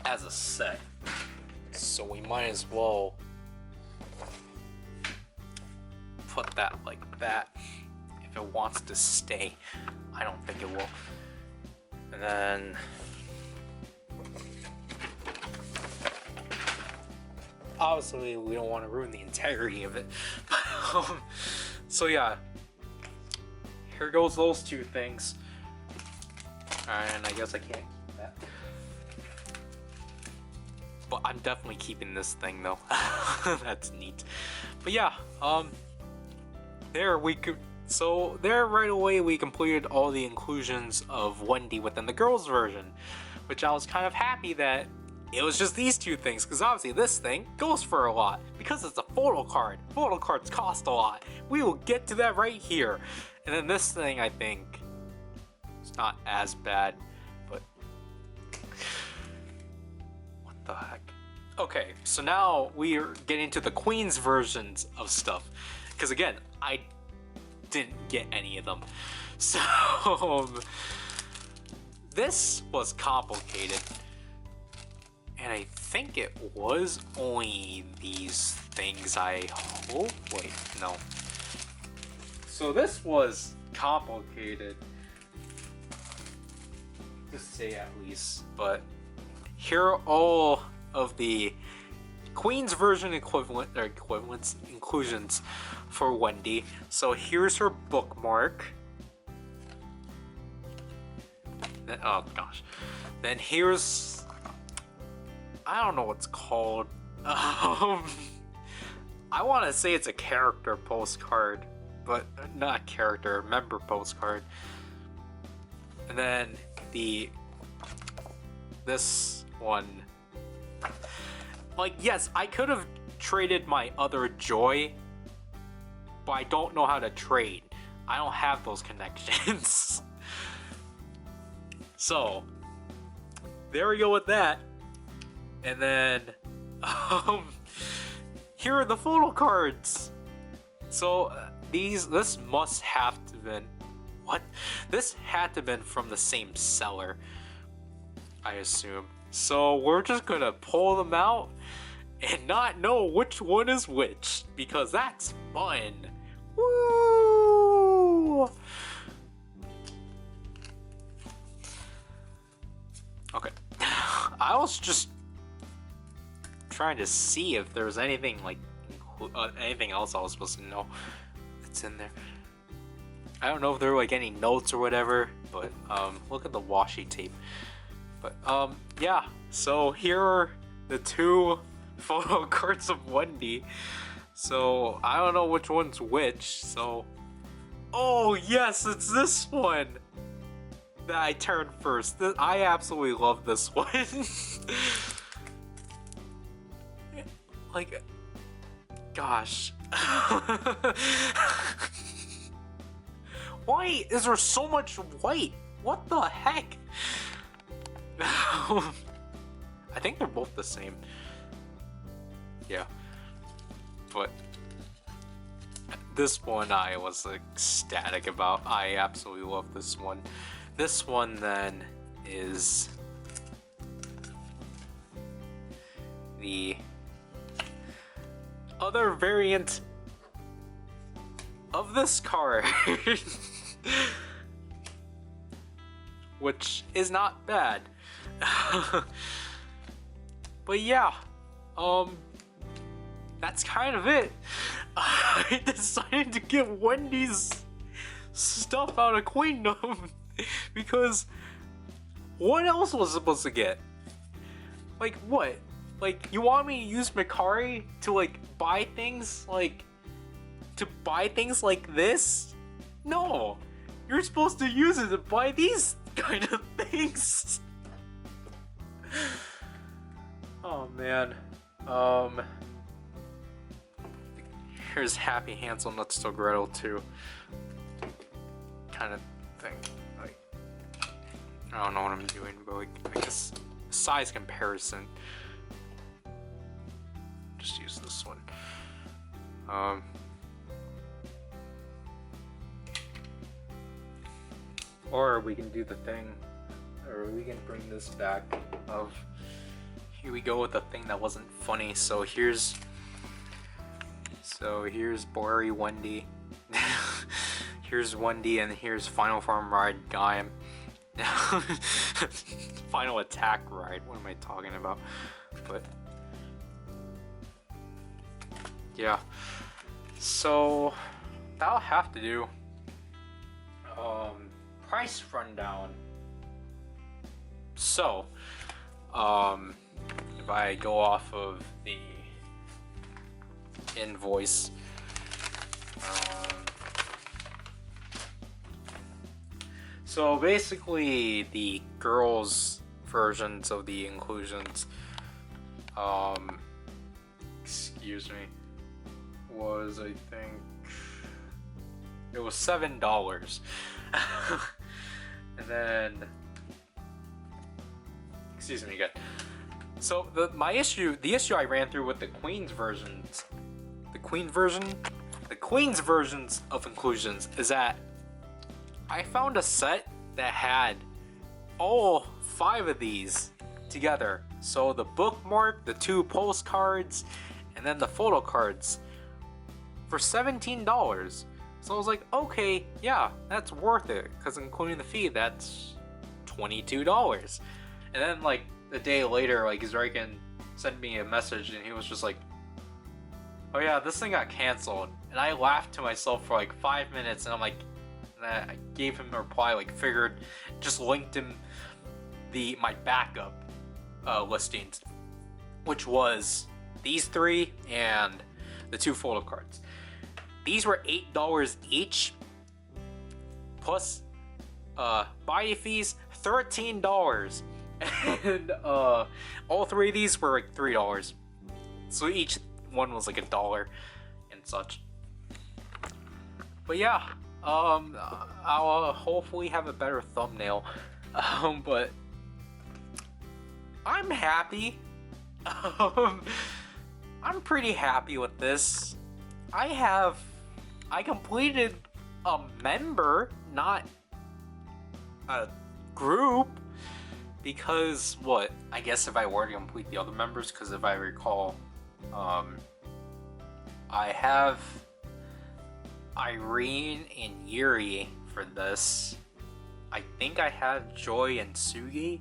as a set, so we might as well put that like that if it wants to stay. I don't think it will. And then obviously we don't want to ruin the integrity of it. So yeah, here goes those 2 things. And I guess I can't keep that. But I'm definitely keeping this thing though. That's neat. But yeah, there right away we completed all the inclusions of Wendy within the girls version, which I was kind of happy that it was just these 2 things, because obviously this thing goes for a lot, because it's a photo card. Photo cards cost a lot. We will get to that right here. And then this thing, I think, it's not as bad, but what the heck? Okay, so now we are getting to the Queen's versions of stuff, because again, I didn't get any of them. So this was complicated, and I think it was only these things. I hope. Wait, no. So this was complicated, to say at least, but here are all of the Queen's version inclusions for Wendy. So here's her bookmark. Then, oh gosh. Then here's, I don't know what's called. I want to say it's a character postcard, but not character, member postcard. And then this one, like, yes, I could have traded my other Joy, but I don't know how to trade. I don't have those connections. So there we go with that. And then here are the photo cards. So this must have to been, what? This had to have been from the same seller, I assume. So we're just gonna pull them out and not know which one is which, because that's fun. Woo! Okay. I was just trying to see if there was anything like anything else I was supposed to know that's in there. I don't know if there were like any notes or whatever, but look at the washi tape. But yeah, so here are the two photo cards of Wendy. So I don't know which one's which, so oh yes, it's this one that I turned first. I absolutely love this one. Like, gosh. Why is there so much white? What the heck? I think they're both the same. Yeah. But this one I was ecstatic about. I absolutely love this one. This one then is the other variant of this card. Which is not bad. But yeah, that's kind of it. I decided to get Wendy's stuff out of Queendom because what else was I supposed to get? Like what? Like you want me to use Mikari to like buy things like this? No, you're supposed to use it to buy these kind of things. Oh man. Here's Happy Hansel Nuts to Gretel too. Kind of thing. Like, I don't know what I'm doing, but like, I guess size comparison. Just use this one. Or we can do the thing, or we can bring this back of, here we go with the thing that wasn't funny. So here's Blurry Wendy. Here's Wendy, and here's Final Form Ride Gaim. Final Attack Ride, what am I talking about? But yeah, so that'll have to do. Price rundown. So, if I go off of the invoice, so basically the girls' versions of the inclusions, excuse me, was, I think, it was $7. And then, excuse me again. So the issue I ran through with the Queen's versions of inclusions is that I found a set that had all 5 of these together. So the bookmark, the 2 postcards, and then the photo cards for $17. So I was like, okay, yeah, that's worth it, because including the fee, that's $22. And then like a day later, like Zarikan sent me a message and he was just like, oh yeah, this thing got canceled. And I laughed to myself for like 5 minutes, and I'm like, and I gave him a reply, like figured, just linked him my backup listings, which was these 3 and the 2 photo cards. These were $8 each, plus buy fees $13, and all 3 of these were like $3. So each one was like $1 and such. But yeah, I'll hopefully have a better thumbnail. But I'm happy. I'm pretty happy with this. I completed a member, not a group, because what? I guess if I were to complete the other members, because if I recall, I have Irene and Yuri for this. I think I have Joy and Sugi,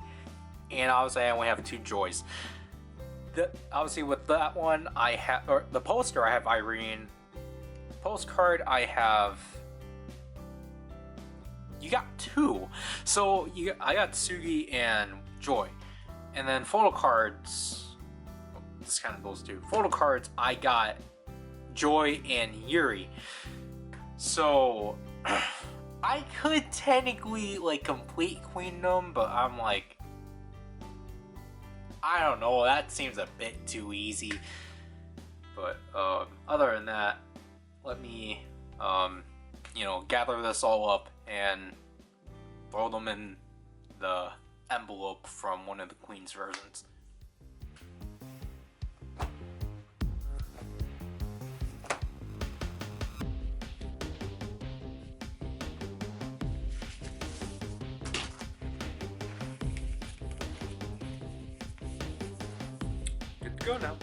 and obviously I only have 2 Joys. Obviously with that one, I have, or the poster, I have Irene. Postcard, I have you got two. So I got Tsugi and Joy. And then photo cards, this kind of goes to photo cards, I got Joy and Yuri. So I could technically like complete Queendom, but I'm like, I don't know, that seems a bit too easy. But other than that, let me gather this all up and throw them in the envelope from one of the Queen's versions. Good to go now.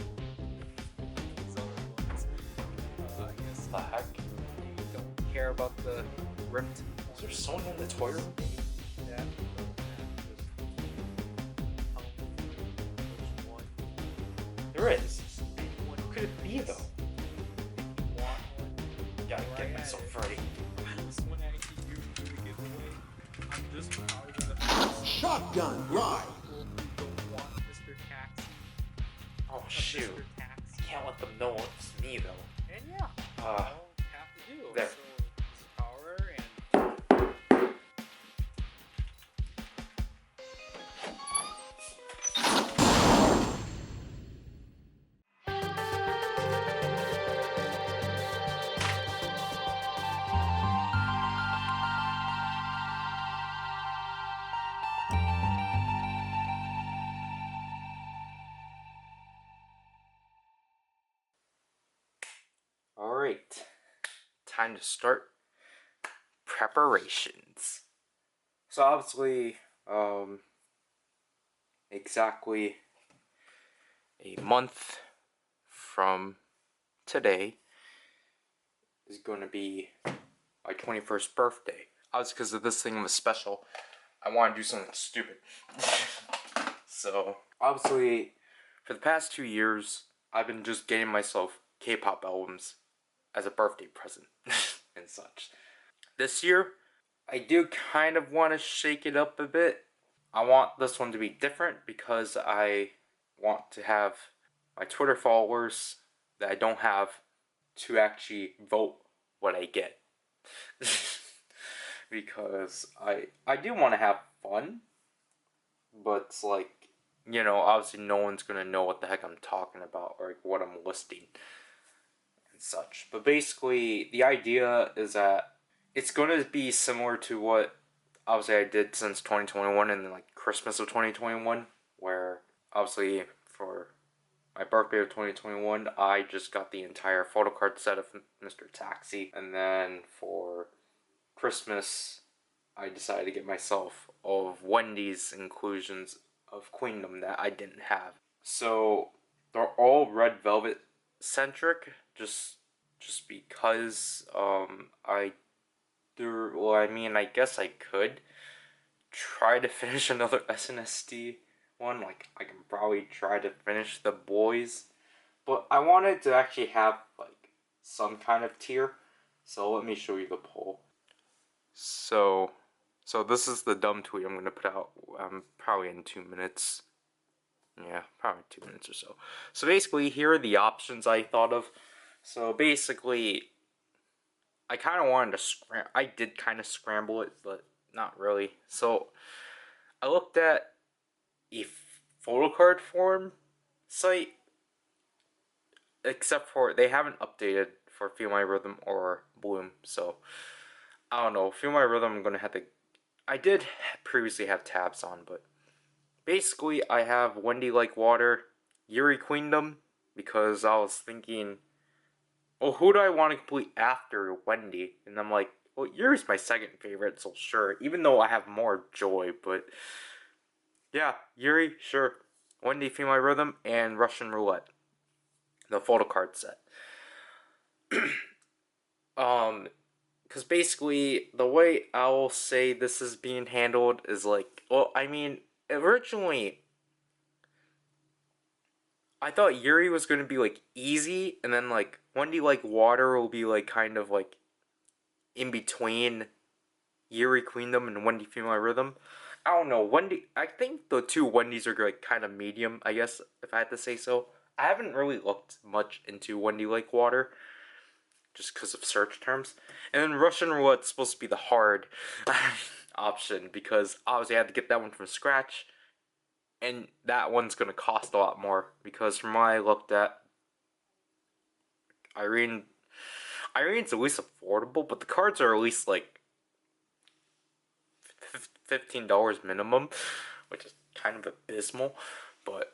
These other ones, I guess the heck, you don't care about the ripped. Was there someone in the toy room? Yeah. There is. What could it be though? Gotta get myself ready. Shotgun ride. Oh shoot! You can't let them know it's me though. And yeah, have to do. There. So this power and Alright, time to start preparations. So obviously, exactly a month from today is going to be my 21st birthday. Obviously, because of this thing was special, I want to do something stupid. So, obviously, for the past 2 years, I've been just getting myself K-pop albums as a birthday present and such. This year, I do kind of want to shake it up a bit. I want this one to be different because I want to have my Twitter followers that I don't have to actually vote what I get. Because I do want to have fun, but it's like, obviously no one's going to know what the heck I'm talking about or like what I'm listing and such. But basically, the idea is that it's going to be similar to what obviously I did since 2021 and then like Christmas of 2021, where obviously for my birthday of 2021, I just got the entire photocard set of Mr. Taxi, and then for Christmas, I decided to get myself all of Wendy's inclusions of Queendom that I didn't have. So they're all Red Velvet centric, just because I guess I could try to finish another SNSD one. Like I can probably try to finish the boys, but I wanted to actually have like some kind of tier. So let me show you the poll. So this is the dumb tweet I'm gonna put out probably in 2 minutes. Yeah, probably 2 minutes or so. So basically, here are the options I thought of. So basically, I kind of wanted to I did kind of scramble it, but not really. So I looked at a photocard forum site, except for they haven't updated for Feel My Rhythm or Bloom. So I don't know. Feel My Rhythm, I'm gonna have to. I did previously have tabs on, but basically I have Wendy Like Water, Yuri Queendom, because I was thinking, well, who do I want to complete after Wendy? And I'm like, well, Yuri's my second favorite, so sure. Even though I have more Joy, but yeah, Yuri, sure. Wendy, Feel My Rhythm, and Russian Roulette, the photocard set. Because basically, the way I will say this is being handled is like, well, I mean, originally, I thought Yuri was going to be, like, easy, and then, like, Wendy Like Water will be, like, kind of, like, in between Yuri Queendom and Wendy Female Rhythm. I don't know. I think the two Wendy's are like kind of medium, I guess, if I had to say so. I haven't really looked much into Wendy Lake Water, just because of search terms. And then Russian Roulette's supposed to be the hard option, because obviously I had to get that one from scratch. And that one's going to cost a lot more, because from what I looked at, Irene's at least affordable, but the cards are at least like $15 minimum, which is kind of abysmal. But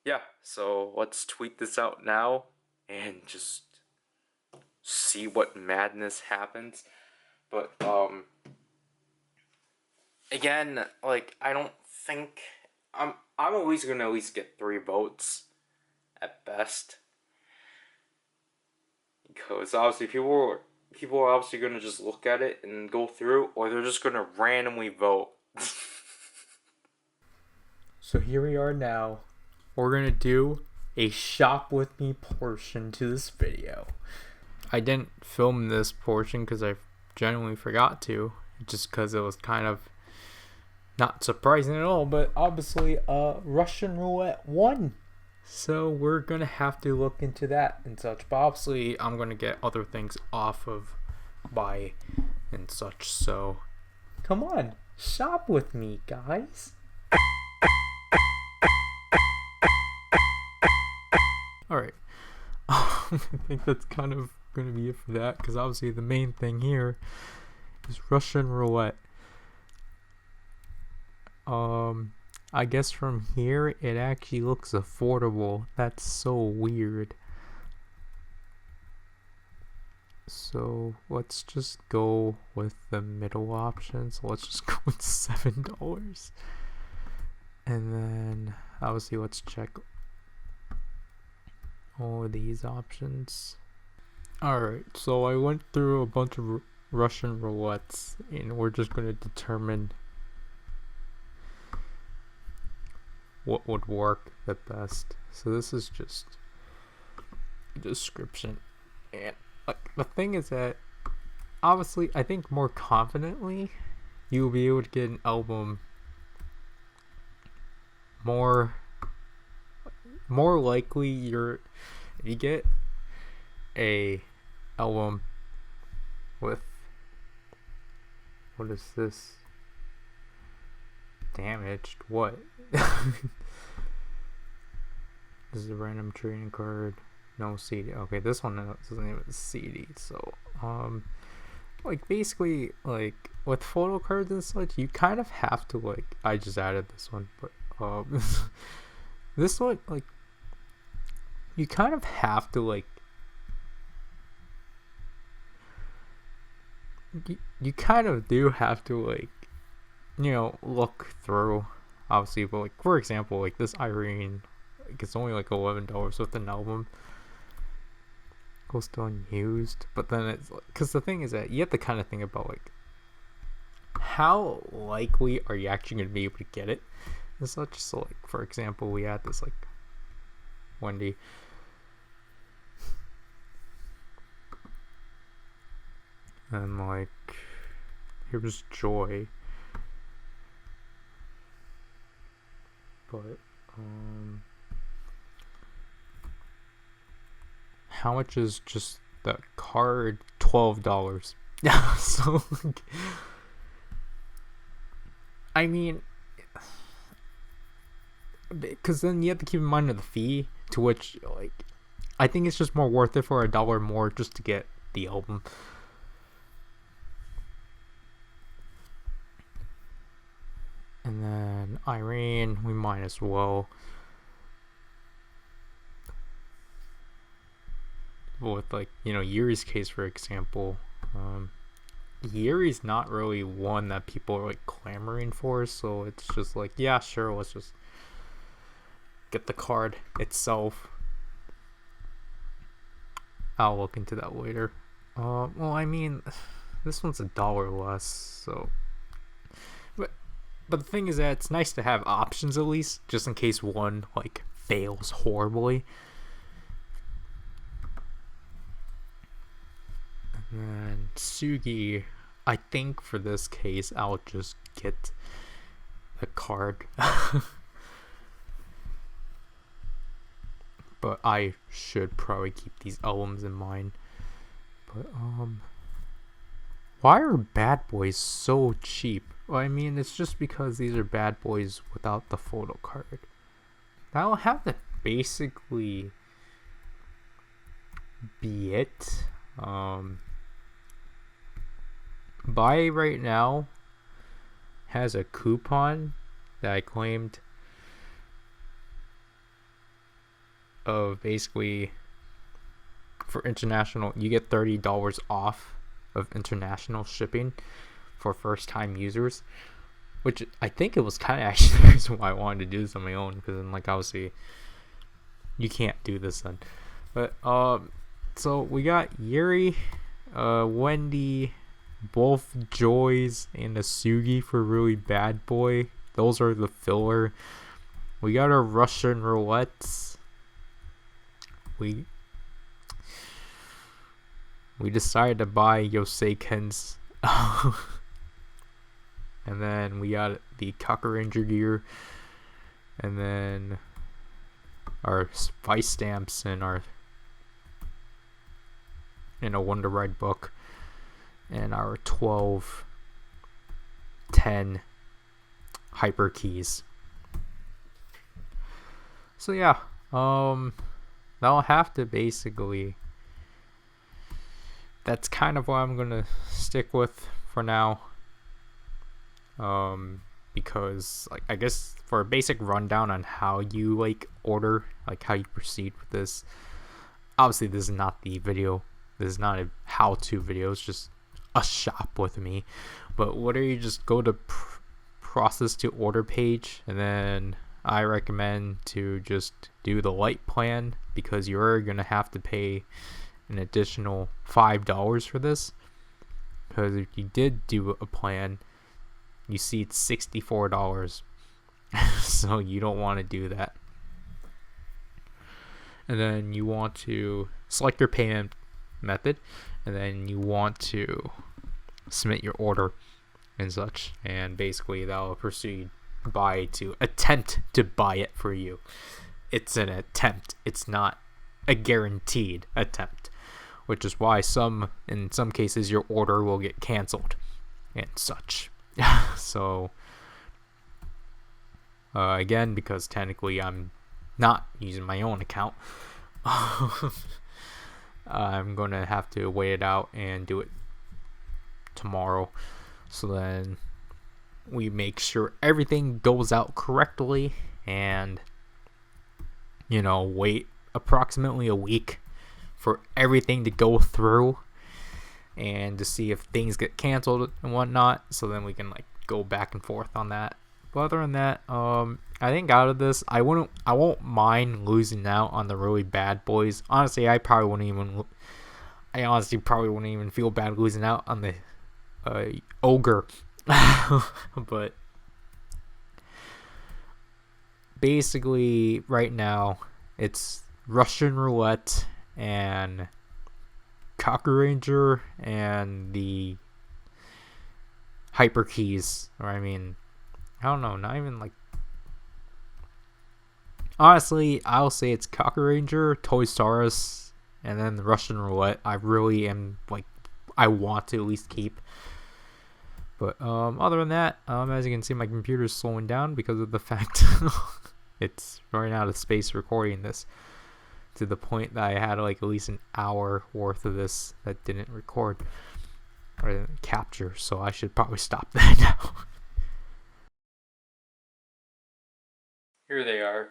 yeah, so let's tweet this out now and just see what madness happens. But again, like, I don't think I'm at least gonna at least get 3 votes at best, because obviously people are obviously gonna just look at it and go through, or they're just gonna randomly vote. So here we are now. We're gonna do a shop with me portion to this video. I didn't film this portion because I genuinely forgot to, just because it was kind of not surprising at all, but obviously Russian Roulette won, so we're gonna have to look into that and such. But obviously I'm gonna get other things off of buy and such, so come on, shop with me, guys. Alright, I think that's kind of gonna be it for that, because obviously the main thing here is Russian Roulette. I guess from here it actually looks affordable. That's so weird. So let's just go with the middle option. So let's just go with $7. And then obviously let's check all of these options. Alright, so I went through a bunch of Russian roulettes, and we're just going to determine what would work the best. So this is just a description, and like, the thing is that obviously I think more confidently you'll be able to get an album more likely. If you get a album with, what is this, damaged, what? This is a random trading card, no CD. Okay, this one doesn't even have a CD. So like, basically, like, with photo cards and such, you kind of have to, like, I just added this one, but this one, like, you kind of have to, like, you kind of do have to, like, you know, look through, obviously. But like, for example, like this Irene, like, it's only like $11 with an album, goes to unused. But then it's like, because the thing is that you have to kind of think about, like, how likely are you actually going to be able to get it and such. So like, for example, we had this like Wendy, and like, here was Joy, but how much is just the card? $12. Yeah. So like, I mean, because then you have to keep in mind of the fee, to which, like, I think it's just more worth it for $1 more just to get the album. And then Irene, we might as well. With, like, you know, Yuri's case, for example, Yuri's not really one that people are like clamoring for, so it's just like, yeah, sure, let's just get the card itself. I'll look into that later. Well, I mean, this one's $1 less, so. But the thing is that it's nice to have options, at least, just in case one, like, fails horribly. And And Sugi, I think for this case, I'll just get the card. But I should probably keep these albums in mind. But, why are Bad Boys so cheap? Well, I mean, it's just because these are Bad Boys without the photo card. That'll have to basically be it. Buy right now has a coupon that I claimed of basically for international, you get $30 off of international shipping for first time users, which I think it was kind of actually the reason why I wanted to do this on my own, because then, like, obviously you can't do this then. But so we got Yuri, Wendy, both Joys, and Asugi for Really Bad Boy. Those are the filler. We got our Russian Roulettes. We decided to buy Yoseiken's. And then we got the Cocker Ranger gear. And then our Vice stamps and our a Wonder Ride book. And our 10 hyper keys. So yeah, that'll have to basically, that's kind of what I'm gonna stick with for now. Because, like, I guess for a basic rundown on how you order, how you proceed with this. Obviously, this is not the video. This is not a how-to video. It's just a shop with me. But whether you just go to process to order page, and then I recommend to just do the light plan, because you're gonna have to pay an additional $5 for this. Because if you did do a plan, you see it's $64. So you don't want to do that. And then you want to select your payment method, and then you want to submit your order and such, and basically that'll proceed to attempt to buy it for you. It's an attempt, it's not a guaranteed attempt, which is why in some cases your order will get canceled and such. So again, because technically I'm not using my own account, I'm gonna have to wait it out and do it tomorrow, so then we make sure everything goes out correctly, and wait approximately a week for everything to go through and to see if things get canceled and whatnot, so then we can go back and forth on that. But other than that, I think out of this, I won't mind losing out on the Really Bad Boys. Honestly, I honestly probably wouldn't even feel bad losing out on the Ogre. But basically right now it's Russian Roulette and Cocker Ranger and the hyper keys, or I don't know, not even honestly, I'll say it's Cocker Ranger, Toys R Us, and then the Russian Roulette. I really am I want to at least keep. But other than that, as you can see, my computer is slowing down because of the fact it's running out of space recording this, to the point that I had at least an hour worth of this that didn't record or didn't capture. So I should probably stop that now. Here they are.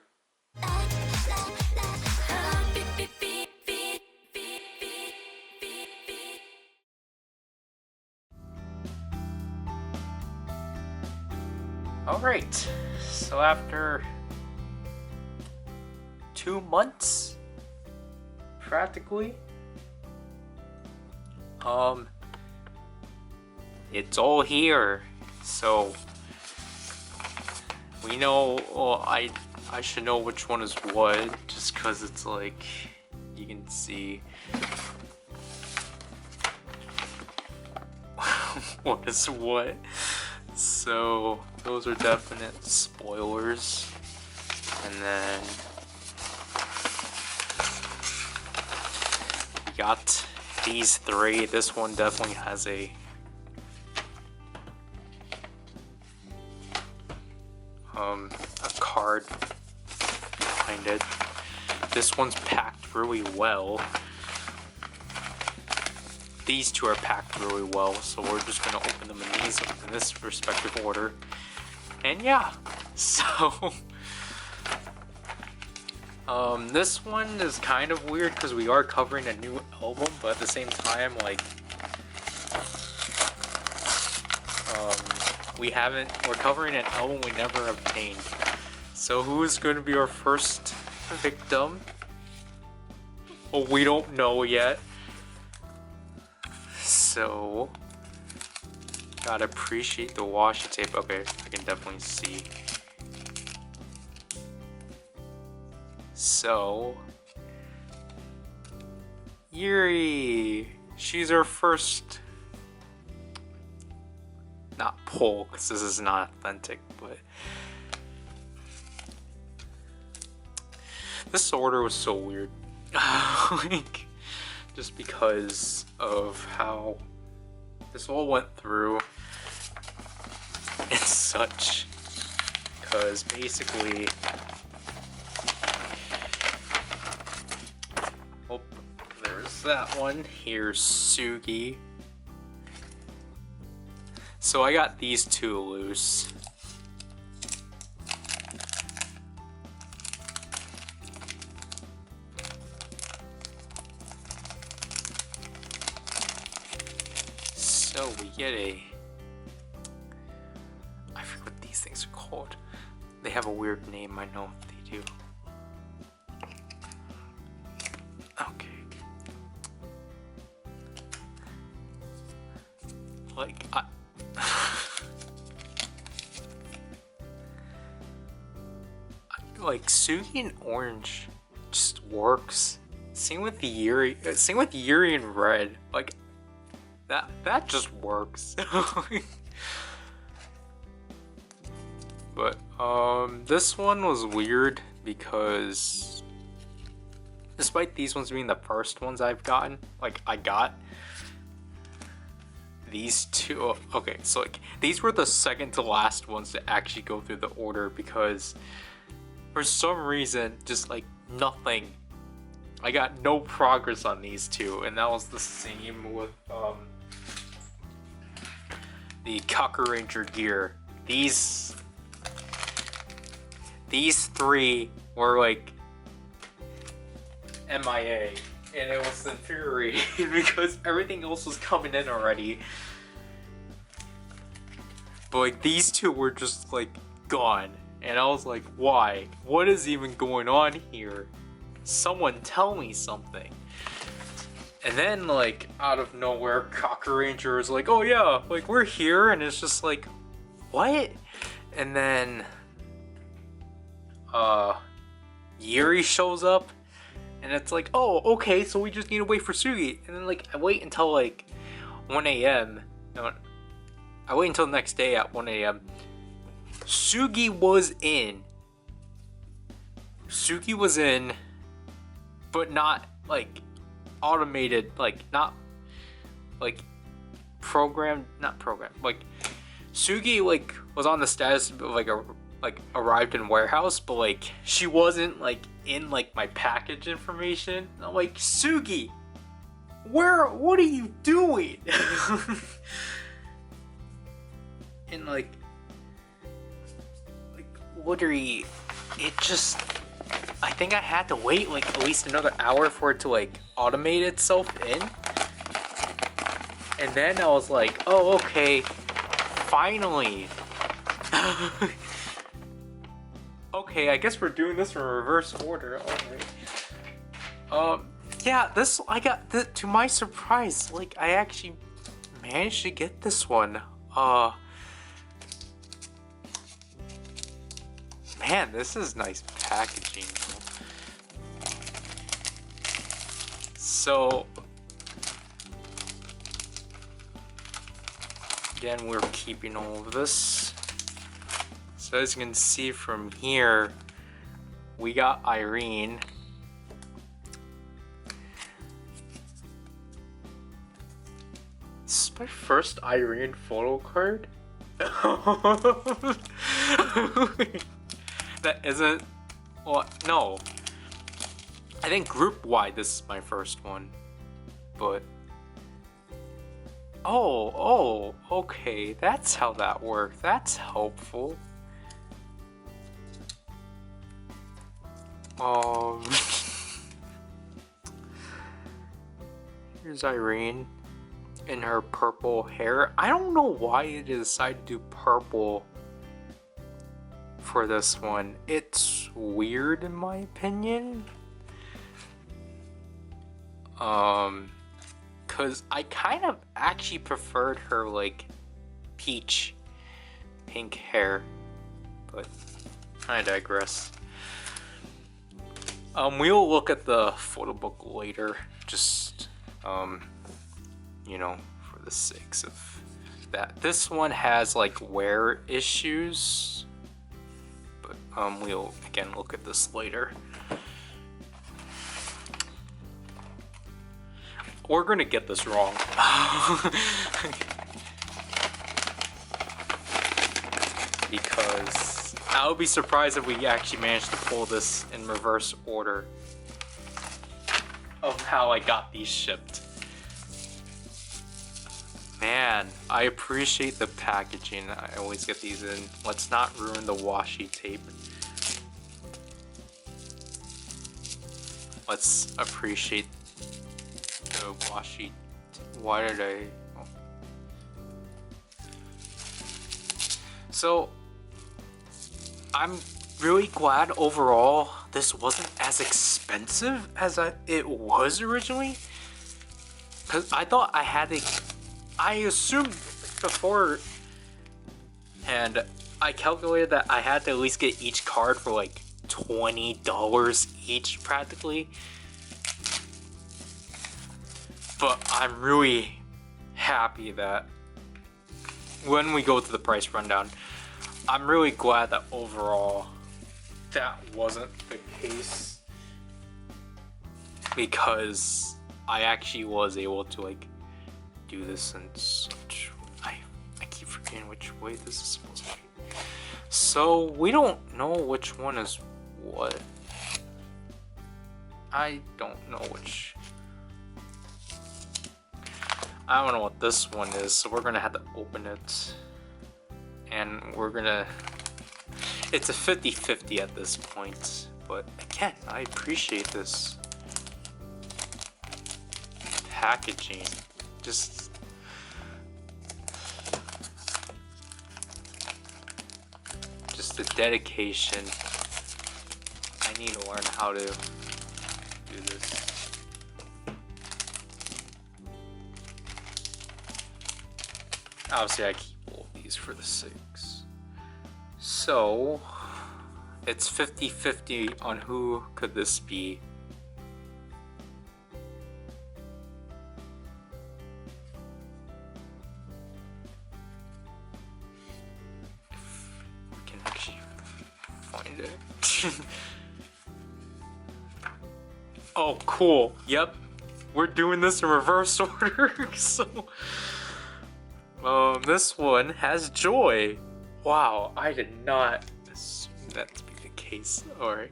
Alright, so after 2 months, practically, it's all here. So we know, well, I should know which one is what, just because it's you can see what is what. So those are definite spoilers. And then we got these three. This one definitely has a card behind it. This one's packed really well. These two are packed really well, so we're just gonna open them in this respective order. And yeah, so this one is kind of weird because we are covering a new album, but at the same time, like, we're covering an album we never obtained. So who's going to be our first victim? Oh, we don't know yet. So, gotta appreciate the washi tape. Okay, I can definitely see. So, Yuri, she's our first, not poll, because this is not authentic, but this order was so weird. Like, just because of how this all went through and such. Because basically, oh, there's that one. Here's Sugi. So I got these two loose. So we get I forget what these things are called. They have a weird name, I know they do. Okay. Like, like Sugi and Orange just works. Same with the Yuri and Red. Like, that just works. But this one was weird because despite these ones being the first ones I've gotten, like, I got these two. Okay, so like these were the second to last ones to actually go through the order because for some reason, just like nothing, I got no progress on these two, and that was the same with the Cocker Ranger gear. These three were like MIA, and it was infuriating because everything else was coming in already. But like these two were just like gone, and I was like, why? What is even going on here? Someone tell me something. And then, like, out of nowhere, Cocker Ranger is like, oh yeah, like, we're here, and it's just like, what? And then, Yuri shows up, and it's like, oh, okay, so we just need to wait for Sugi. And then, like, I wait until, like, 1 a.m. No, I wait until the next day at 1 a.m. Sugi was in, but not, like, automated, like, not, like, like, Sugi, like, was on the status of, like, arrived in warehouse, but, like, she wasn't, like, in, like, my package information. I'm like, Sugi, what are you doing? And, like, literally, it just, I think I had to wait like at least another hour for it to like automate itself in. And then I was like, oh, okay, finally. Okay, I guess we're doing this in reverse order. Alright. Yeah, this, I got, to my surprise, like, I actually managed to get this one. Man, this is nice packaging. So, Again, we're keeping all of this. So as you can see from here, we got Irene. This is my first Irene photo card. That isn't. Well, no. I think group wide this is my first one. But. Oh, okay. That's how that works. That's helpful. Here's Irene in her purple hair. I don't know why they decided to do purple for this one. It's weird in my opinion. Cause I kind of actually preferred her like peach pink hair, but I digress. We'll look at the photo book later, just you know, for the sakes of that. This one has like wear issues, but we'll again look at this later. We're gonna get this wrong. Because I would be surprised if we actually managed to pull this in reverse order of how I got these shipped. Man, I appreciate the packaging. I always get these in. Let's not ruin the washi tape. Let's appreciate the washi. Why did I? Oh. So, I'm really glad overall this wasn't as expensive as it was originally. Cause I thought I had to. I assumed before, and I calculated that I had to at least get each card for like $20 each practically. But I'm really happy that when we go to the price rundown, I'm really glad that overall that wasn't the case, because I actually was able to like do this in such. I keep forgetting which way this is supposed to be. So we don't know which one is what. I don't know which. I don't know what this one is, so we're gonna have to open it. And we're gonna. It's a 50-50 at this point, but again, I appreciate this packaging. Just the dedication. I need to learn how to do this. Obviously, I keep all of these for the sakes. So, it's 50-50 on who could this be. If we can actually find it. Oh, cool. Yep. We're doing this in reverse order. So, this one has Joy. Wow, I did not assume that to be the case. Alright.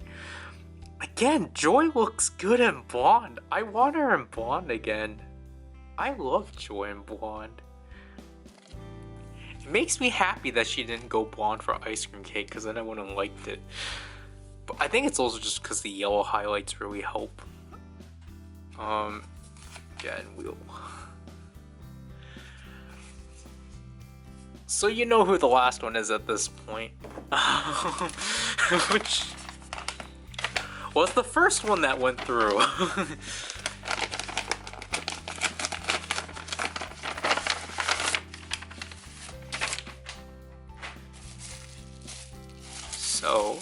Again, Joy looks good in blonde. I want her in blonde again. I love Joy in blonde. It makes me happy that she didn't go blonde for Ice Cream Cake, because then I wouldn't have liked it. But I think it's also just because the yellow highlights really help. Again, we'll... So you know who the last one is at this point. Which was the first one that went through. So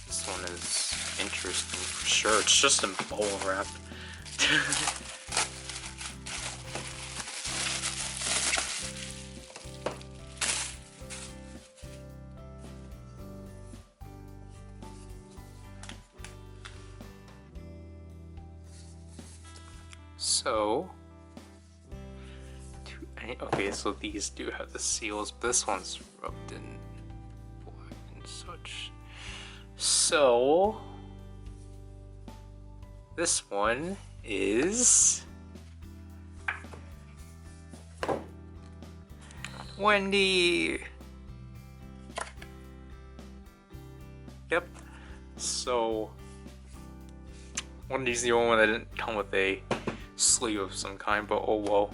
this one is interesting. interesting for sure. It's just in bubble wrap. So, okay, so these do have the seals, but this one's rubbed in black and such. So, this one is Wendy. Yep. So, Wendy's the only one that didn't come with a sleeve of some kind, but oh well.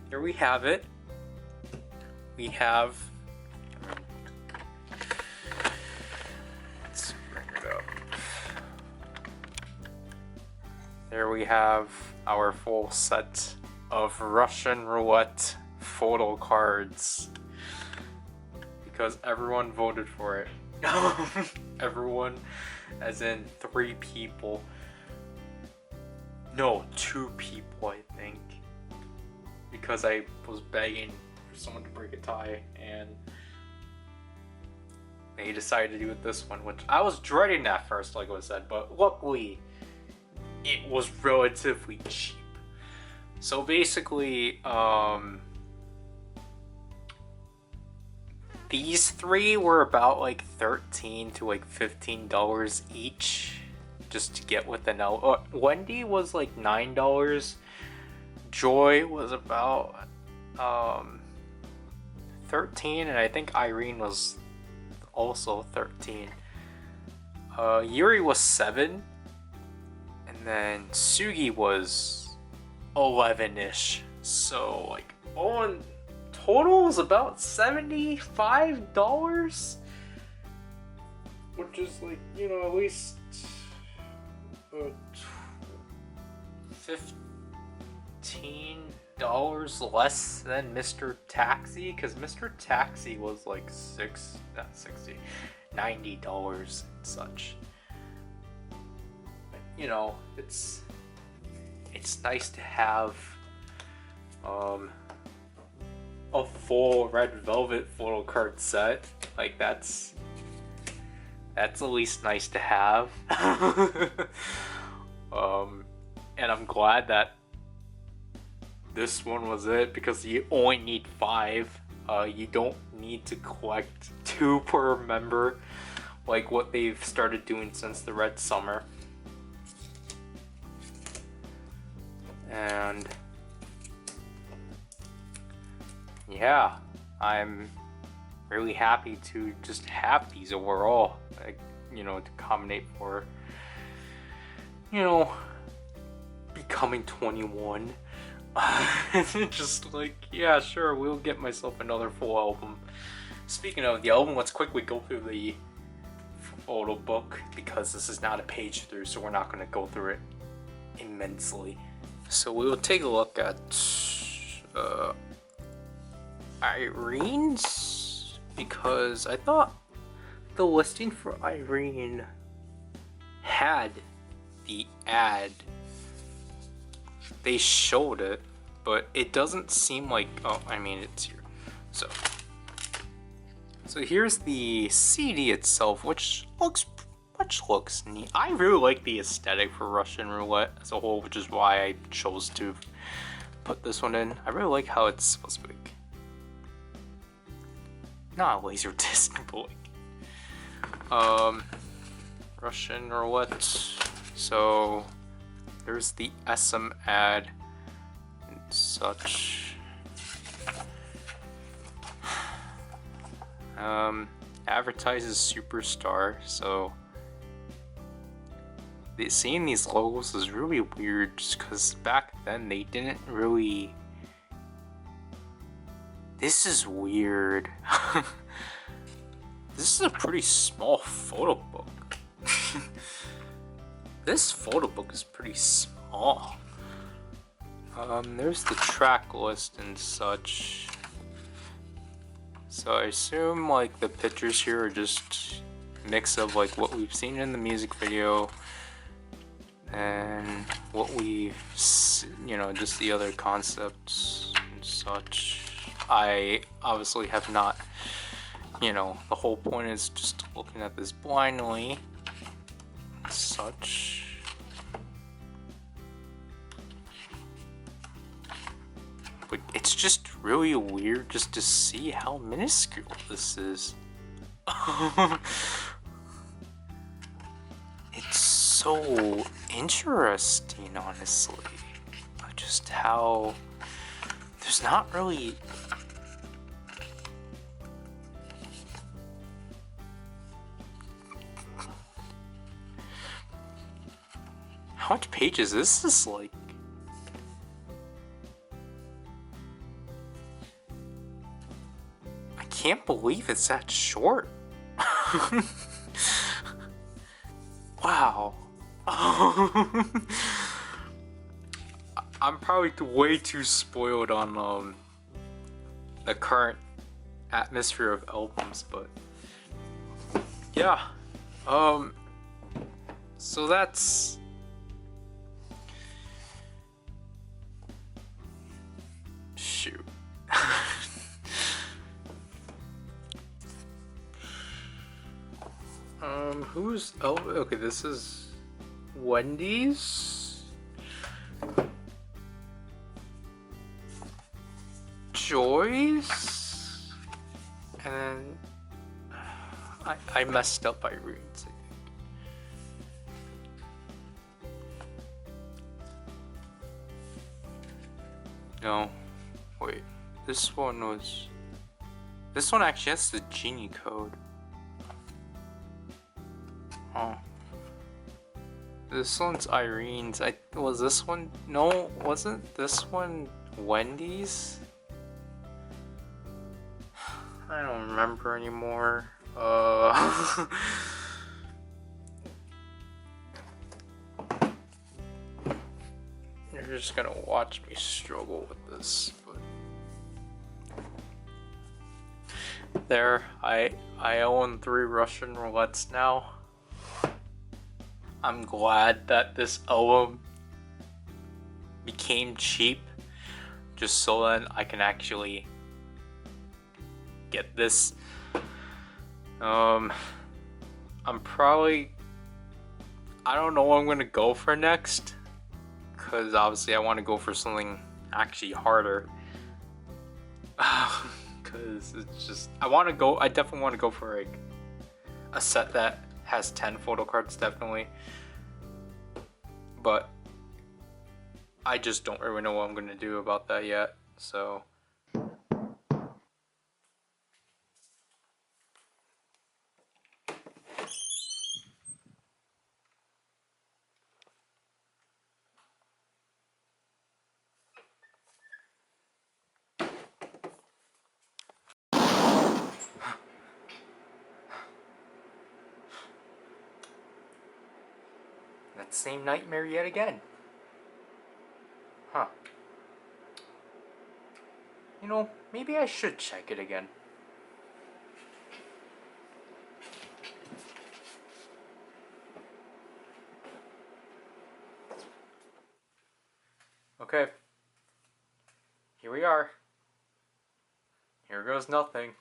Here we have it. We have. Let's bring it up. There we have our full set of Russian Roulette photo cards. Because everyone voted for it. Everyone, as in 3 people. No, 2 people, I think. Because I was begging for someone to break a tie, and they decided to do it this one, which I was dreading at first, like I said, but luckily it was relatively cheap. So basically, these 3 were about like $13 to like $15 each, just to get with an L. Wendy was like $9. Joy was about 13, and I think Irene was also 13. Yuri was 7, and then Sugi was 11-ish. So like, in total was about $75, which is like, you know, at least $15 less than Mr. Taxi, because Mr. Taxi was like $90 and such. But, you know, it's nice to have a full red velvet photo card set. Like that's at least nice to have. And I'm glad that this one was it, because you only need 5. You don't need to collect 2 per member, like what they've started doing since the Red Summer. And yeah, I'm really happy to just have these overall, like, you know, to accommodate for, you know, becoming 21. Just like, yeah, sure, we'll get myself another full album. Speaking of the album, let's quickly go through the photo book, because this is not a page through, so we're not going to go through it immensely. So we will take a look at Irene's, because I thought the listing for Irene had the ad. They showed it, but it doesn't seem like, oh, I mean, it's here. So here's the CD itself, which looks neat. I really like the aesthetic for Russian Roulette as a whole, which is why I chose to put this one in. I really like how it's supposed to be like, not a laser disc, but like, Russian Roulette. So there's the SM ad and such. Advertises Superstar, so seeing these logos is really weird, just because back then they didn't really. This is weird. This is a pretty small photo book. This photo book is pretty small. There's the track list and such. So I assume like the pictures here are just a mix of like what we've seen in the music video and what we've, just the other concepts and such. I obviously have not, the whole point is just looking at this blindly and such. But it's just really weird just to see how minuscule this is. It's so interesting, honestly. Just how there's not really how much pages is this like? I can't believe it's that short. Wow. I'm probably way too spoiled on the current atmosphere of albums, but yeah. So that's shoot. Who's okay, this is Wendy's, Joyce, and then I messed up Irene's, I think. No, wait, this one actually has the Genie code. Oh. This one's Irene's. Was this one? No, wasn't this one Wendy's? I don't remember anymore. You're just gonna watch me struggle with this, but there, I own 3 Russian roulettes now. I'm glad that this album became cheap, just so then I can actually get this. I'm probably, I don't know what I'm gonna go for next, because obviously I want to go for something actually harder. Because it's just, I definitely want to go for like a set that has 10 photo cards, definitely. But I just don't really know what I'm gonna do about that yet, so. That same nightmare yet again. Huh. Maybe I should check it again. Okay. Here we are. Here goes nothing.